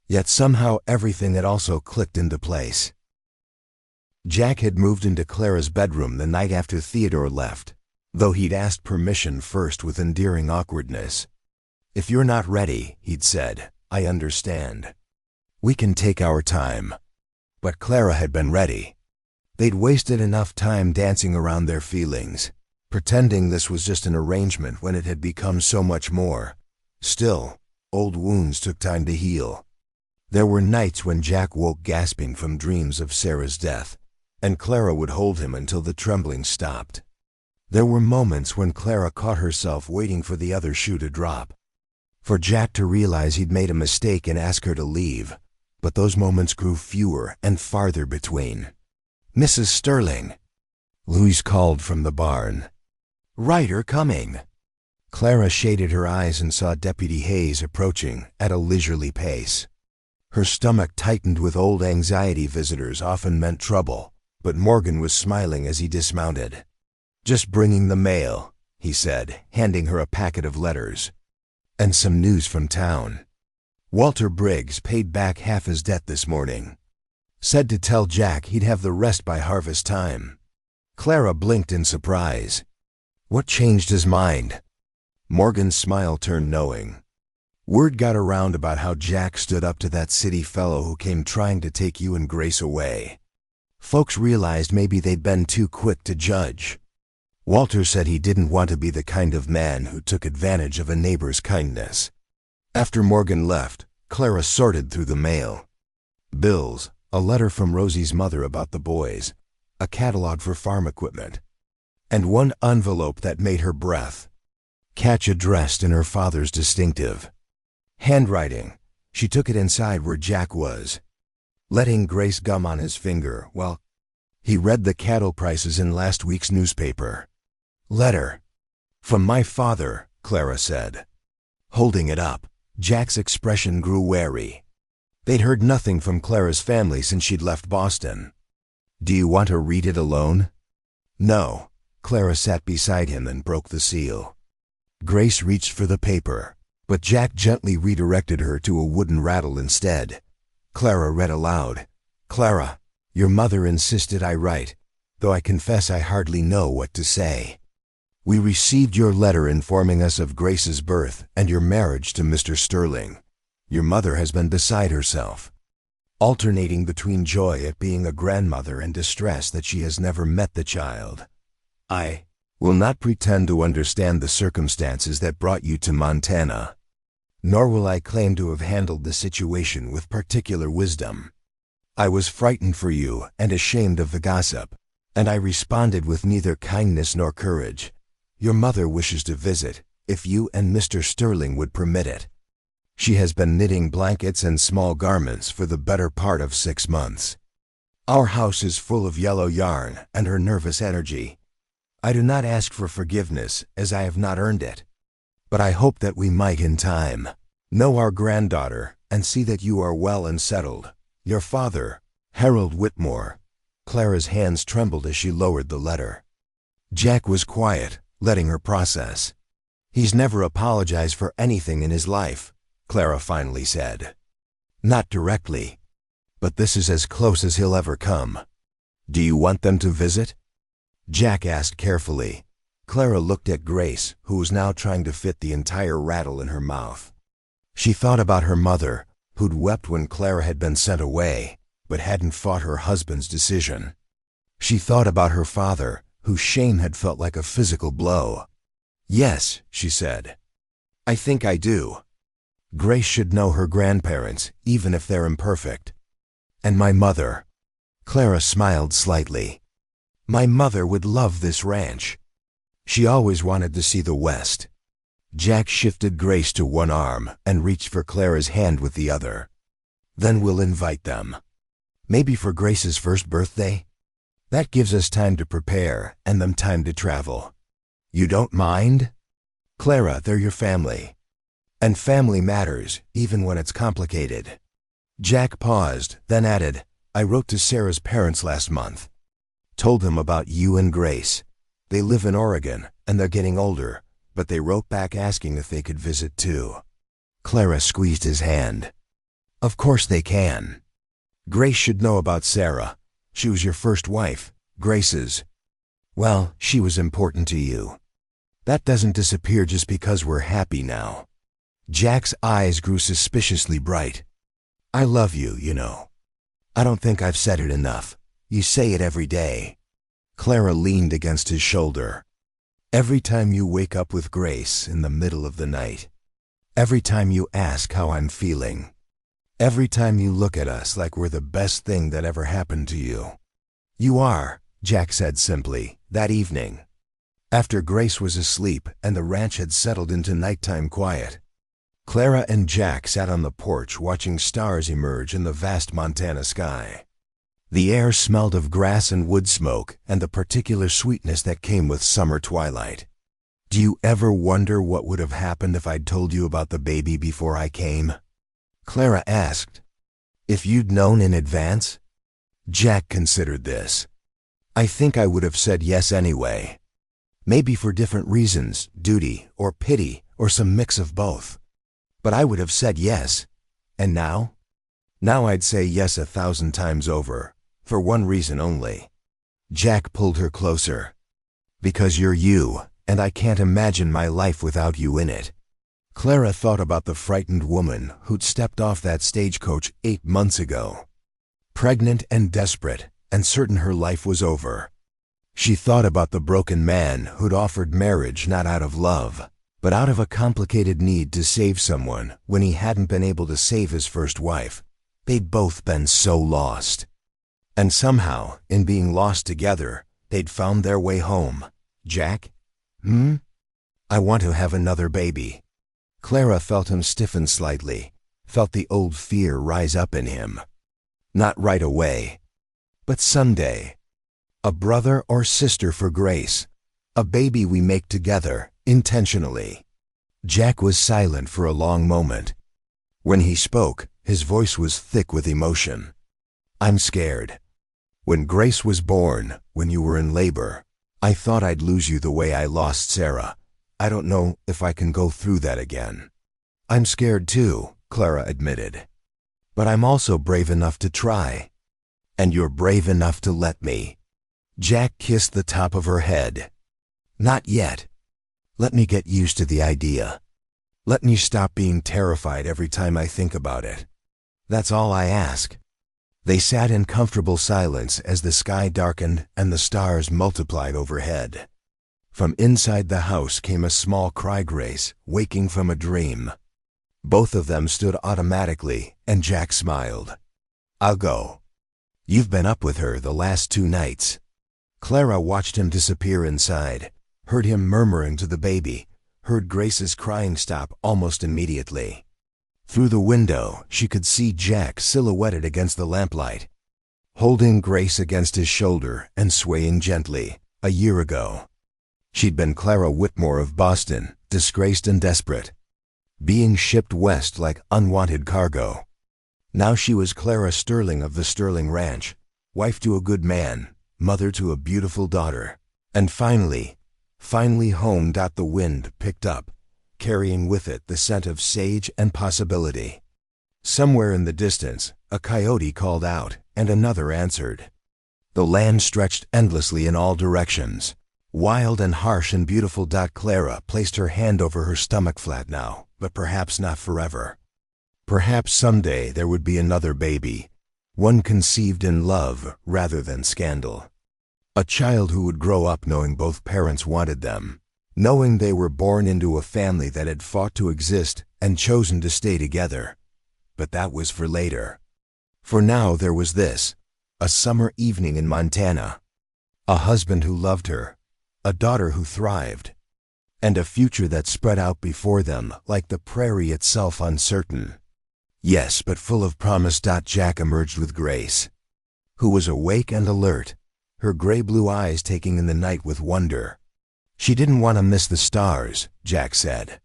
Yet somehow everything had also clicked into place. Jack had moved into Clara's bedroom the night after Theodore left, though he'd asked permission first with endearing awkwardness. "If you're not ready," he'd said, "I understand. We can take our time." But Clara had been ready. They'd wasted enough time dancing around their feelings, pretending this was just an arrangement when it had become so much more. Still, old wounds took time to heal. There were nights when Jack woke gasping from dreams of Sarah's death, and Clara would hold him until the trembling stopped. There were moments when Clara caught herself waiting for the other shoe to drop, for Jack to realize he'd made a mistake and ask her to leave. But those moments grew fewer and farther between. "Mrs. Sterling," Louise called from the barn. "Ryder coming." Clara shaded her eyes and saw Deputy Hayes approaching at a leisurely pace. Her stomach tightened with old anxiety. Visitors often meant trouble, but Morgan was smiling as he dismounted. "Just bringing the mail," he said, handing her a packet of letters. "And some news from town. Walter Briggs paid back half his debt this morning. Said to tell Jack he'd have the rest by harvest time." Clara blinked in surprise. "What changed his mind?" Morgan's smile turned knowing. "Word got around about how Jack stood up to that city fellow who came trying to take you and Grace away. Folks realized maybe they'd been too quick to judge. Walter said he didn't want to be the kind of man who took advantage of a neighbor's kindness." After Morgan left, Clara sorted through the mail. Bills, a letter from Rosie's mother about the boys, a catalog for farm equipment, and one envelope that made her breath catch addressed in her father's distinctive handwriting. She took it inside where Jack was, letting Grace gum on his finger while he read the cattle prices in last week's newspaper. "Letter from my father," Clara said. Holding it up, Jack's expression grew wary. They'd heard nothing from Clara's family since she'd left Boston. "Do you want to read it alone?" No. Clara sat beside him and broke the seal. Grace reached for the paper, but Jack gently redirected her to a wooden rattle instead. Clara read aloud. Clara, your mother insisted I write, though I confess I hardly know what to say. We received your letter informing us of Grace's birth and your marriage to Mr. Sterling. Your mother has been beside herself, alternating between joy at being a grandmother and distress that she has never met the child. I will not pretend to understand the circumstances that brought you to Montana, nor will I claim to have handled the situation with particular wisdom. I was frightened for you and ashamed of the gossip, and I responded with neither kindness nor courage. Your mother wishes to visit, if you and Mr. Sterling would permit it. She has been knitting blankets and small garments for the better part of 6 months. Our house is full of yellow yarn and her nervous energy. I do not ask for forgiveness, as I have not earned it, but I hope that we might in time know our granddaughter and see that you are well and settled. Your father, Harold Whitmore. Clara's hands trembled as she lowered the letter. Jack was quiet, letting her process. He's never apologized for anything in his life, Clara finally said. Not directly, but this is as close as he'll ever come. Do you want them to visit? Jack asked carefully. Clara looked at Grace, who was now trying to fit the entire rattle in her mouth. She thought about her mother, who'd wept when Clara had been sent away, but hadn't fought her husband's decision. She thought about her father, whose shame had felt like a physical blow. Yes, she said. I think I do. Grace should know her grandparents, even if they're imperfect. And my mother. Clara smiled slightly. My mother would love this ranch. She always wanted to see the West. Jack shifted Grace to one arm and reached for Clara's hand with the other. Then we'll invite them. Maybe for Grace's first birthday? That gives us time to prepare and them time to travel. You don't mind? Clara, they're your family. And family matters, even when it's complicated. Jack paused, then added, I wrote to Sarah's parents last month. Told them about you and Grace. They live in Oregon, and they're getting older, but they wrote back asking if they could visit too. Clara squeezed his hand. Of course they can. Grace should know about Sarah. She was your first wife, Grace's. Well, she was important to you. That doesn't disappear just because we're happy now. Jack's eyes grew suspiciously bright. I love you, you know. I don't think I've said it enough. You say it every day. Clara leaned against his shoulder. Every time you wake up with Grace in the middle of the night. Every time you ask how I'm feeling. Every time you look at us like we're the best thing that ever happened to you. You are, Jack said simply, that evening. After Grace was asleep and the ranch had settled into nighttime quiet. Clara and Jack sat on the porch watching stars emerge in the vast Montana sky. The air smelled of grass and wood smoke and the particular sweetness that came with summer twilight. Do you ever wonder what would have happened if I'd told you about the baby before I came? Clara asked. If you'd known in advance? Jack considered this. I think I would have said yes anyway. Maybe for different reasons, duty or pity or some mix of both. But I would have said yes. And now? Now I'd say yes 1,000 times over. For one reason only. Jack pulled her closer. Because you're you, and I can't imagine my life without you in it. Clara thought about the frightened woman who'd stepped off that stagecoach 8 months ago. Pregnant and desperate, and certain her life was over. She thought about the broken man who'd offered marriage not out of love, but out of a complicated need to save someone when he hadn't been able to save his first wife. They'd both been so lost. And somehow, in being lost together, they'd found their way home. Jack? I want to have another baby. Clara felt him stiffen slightly, felt the old fear rise up in him. Not right away, but someday. A brother or sister for Grace. A baby we make together, intentionally. Jack was silent for a long moment. When he spoke, his voice was thick with emotion. I'm scared. When Grace was born, when you were in labor, I thought I'd lose you the way I lost Sarah. I don't know if I can go through that again." "I'm scared too," Clara admitted. "But I'm also brave enough to try." "And you're brave enough to let me." Jack kissed the top of her head. "Not yet. Let me get used to the idea. Let me stop being terrified every time I think about it. That's all I ask." They sat in comfortable silence as the sky darkened and the stars multiplied overhead. From inside the house came a small cry, "Grace, waking from a dream." Both of them stood automatically, and Jack smiled. "I'll go. You've been up with her the last 2 nights." Clara watched him disappear inside, heard him murmuring to the baby, heard Grace's crying stop almost immediately. Through the window, she could see Jack silhouetted against the lamplight, holding Grace against his shoulder and swaying gently. A year ago, she'd been Clara Whitmore of Boston, disgraced and desperate, being shipped west like unwanted cargo. Now she was Clara Sterling of the Sterling Ranch, wife to a good man, mother to a beautiful daughter, and finally home. The wind picked up, carrying with it the scent of sage and possibility. Somewhere in the distance, a coyote called out, and another answered. The land stretched endlessly in all directions, wild and harsh and beautiful. Clara placed her hand over her stomach. Flat now, but perhaps not forever. Perhaps someday there would be another baby, one conceived in love rather than scandal. A child who would grow up knowing both parents wanted them, knowing they were born into a family that had fought to exist and chosen to stay together. But that was for later. For now there was this, a summer evening in Montana, a husband who loved her, a daughter who thrived, and a future that spread out before them like the prairie itself, uncertain. Yes, but full of promise. Jack emerged with Grace, who was awake and alert, her gray-blue eyes taking in the night with wonder. She didn't want to miss the stars, Jack said.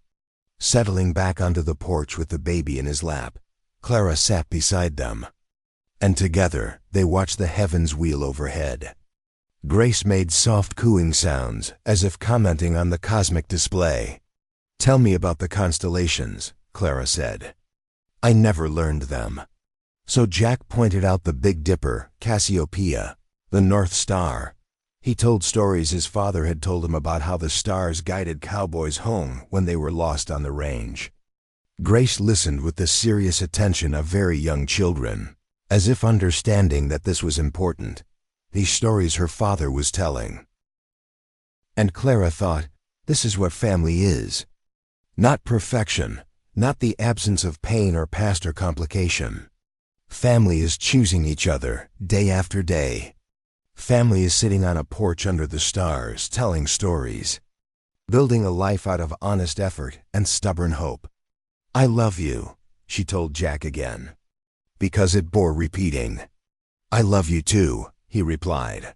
Settling back onto the porch with the baby in his lap, Clara sat beside them, and together they watched the heavens wheel overhead. Grace made soft cooing sounds, as if commenting on the cosmic display. "Tell me about the constellations," Clara said. "I never learned them." So Jack pointed out the Big Dipper, Cassiopeia, the North Star. He told stories his father had told him about how the stars guided cowboys home when they were lost on the range. Grace listened with the serious attention of very young children, as if understanding that this was important, these stories her father was telling. And Clara thought, this is what family is. Not perfection, not the absence of pain or past or complication. Family is choosing each other, day after day. Family is sitting on a porch under the stars, telling stories, building a life out of honest effort and stubborn hope. "I love you," she told Jack again, because it bore repeating. "I love you too," he replied.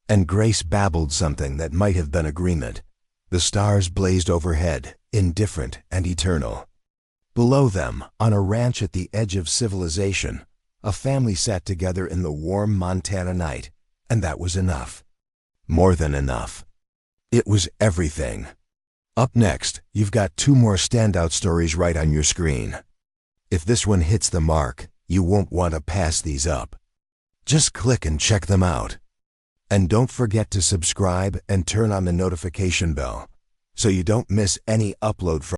And Grace babbled something that might have been agreement. The stars blazed overhead, indifferent and eternal. Below them, on a ranch at the edge of civilization, a family sat together in the warm Montana night, and that was enough. More than enough. It was everything. Up next, you've got 2 more standout stories right on your screen. If this one hits the mark, you won't want to pass these up. Just click and check them out. And don't forget to subscribe and turn on the notification bell so you don't miss any upload from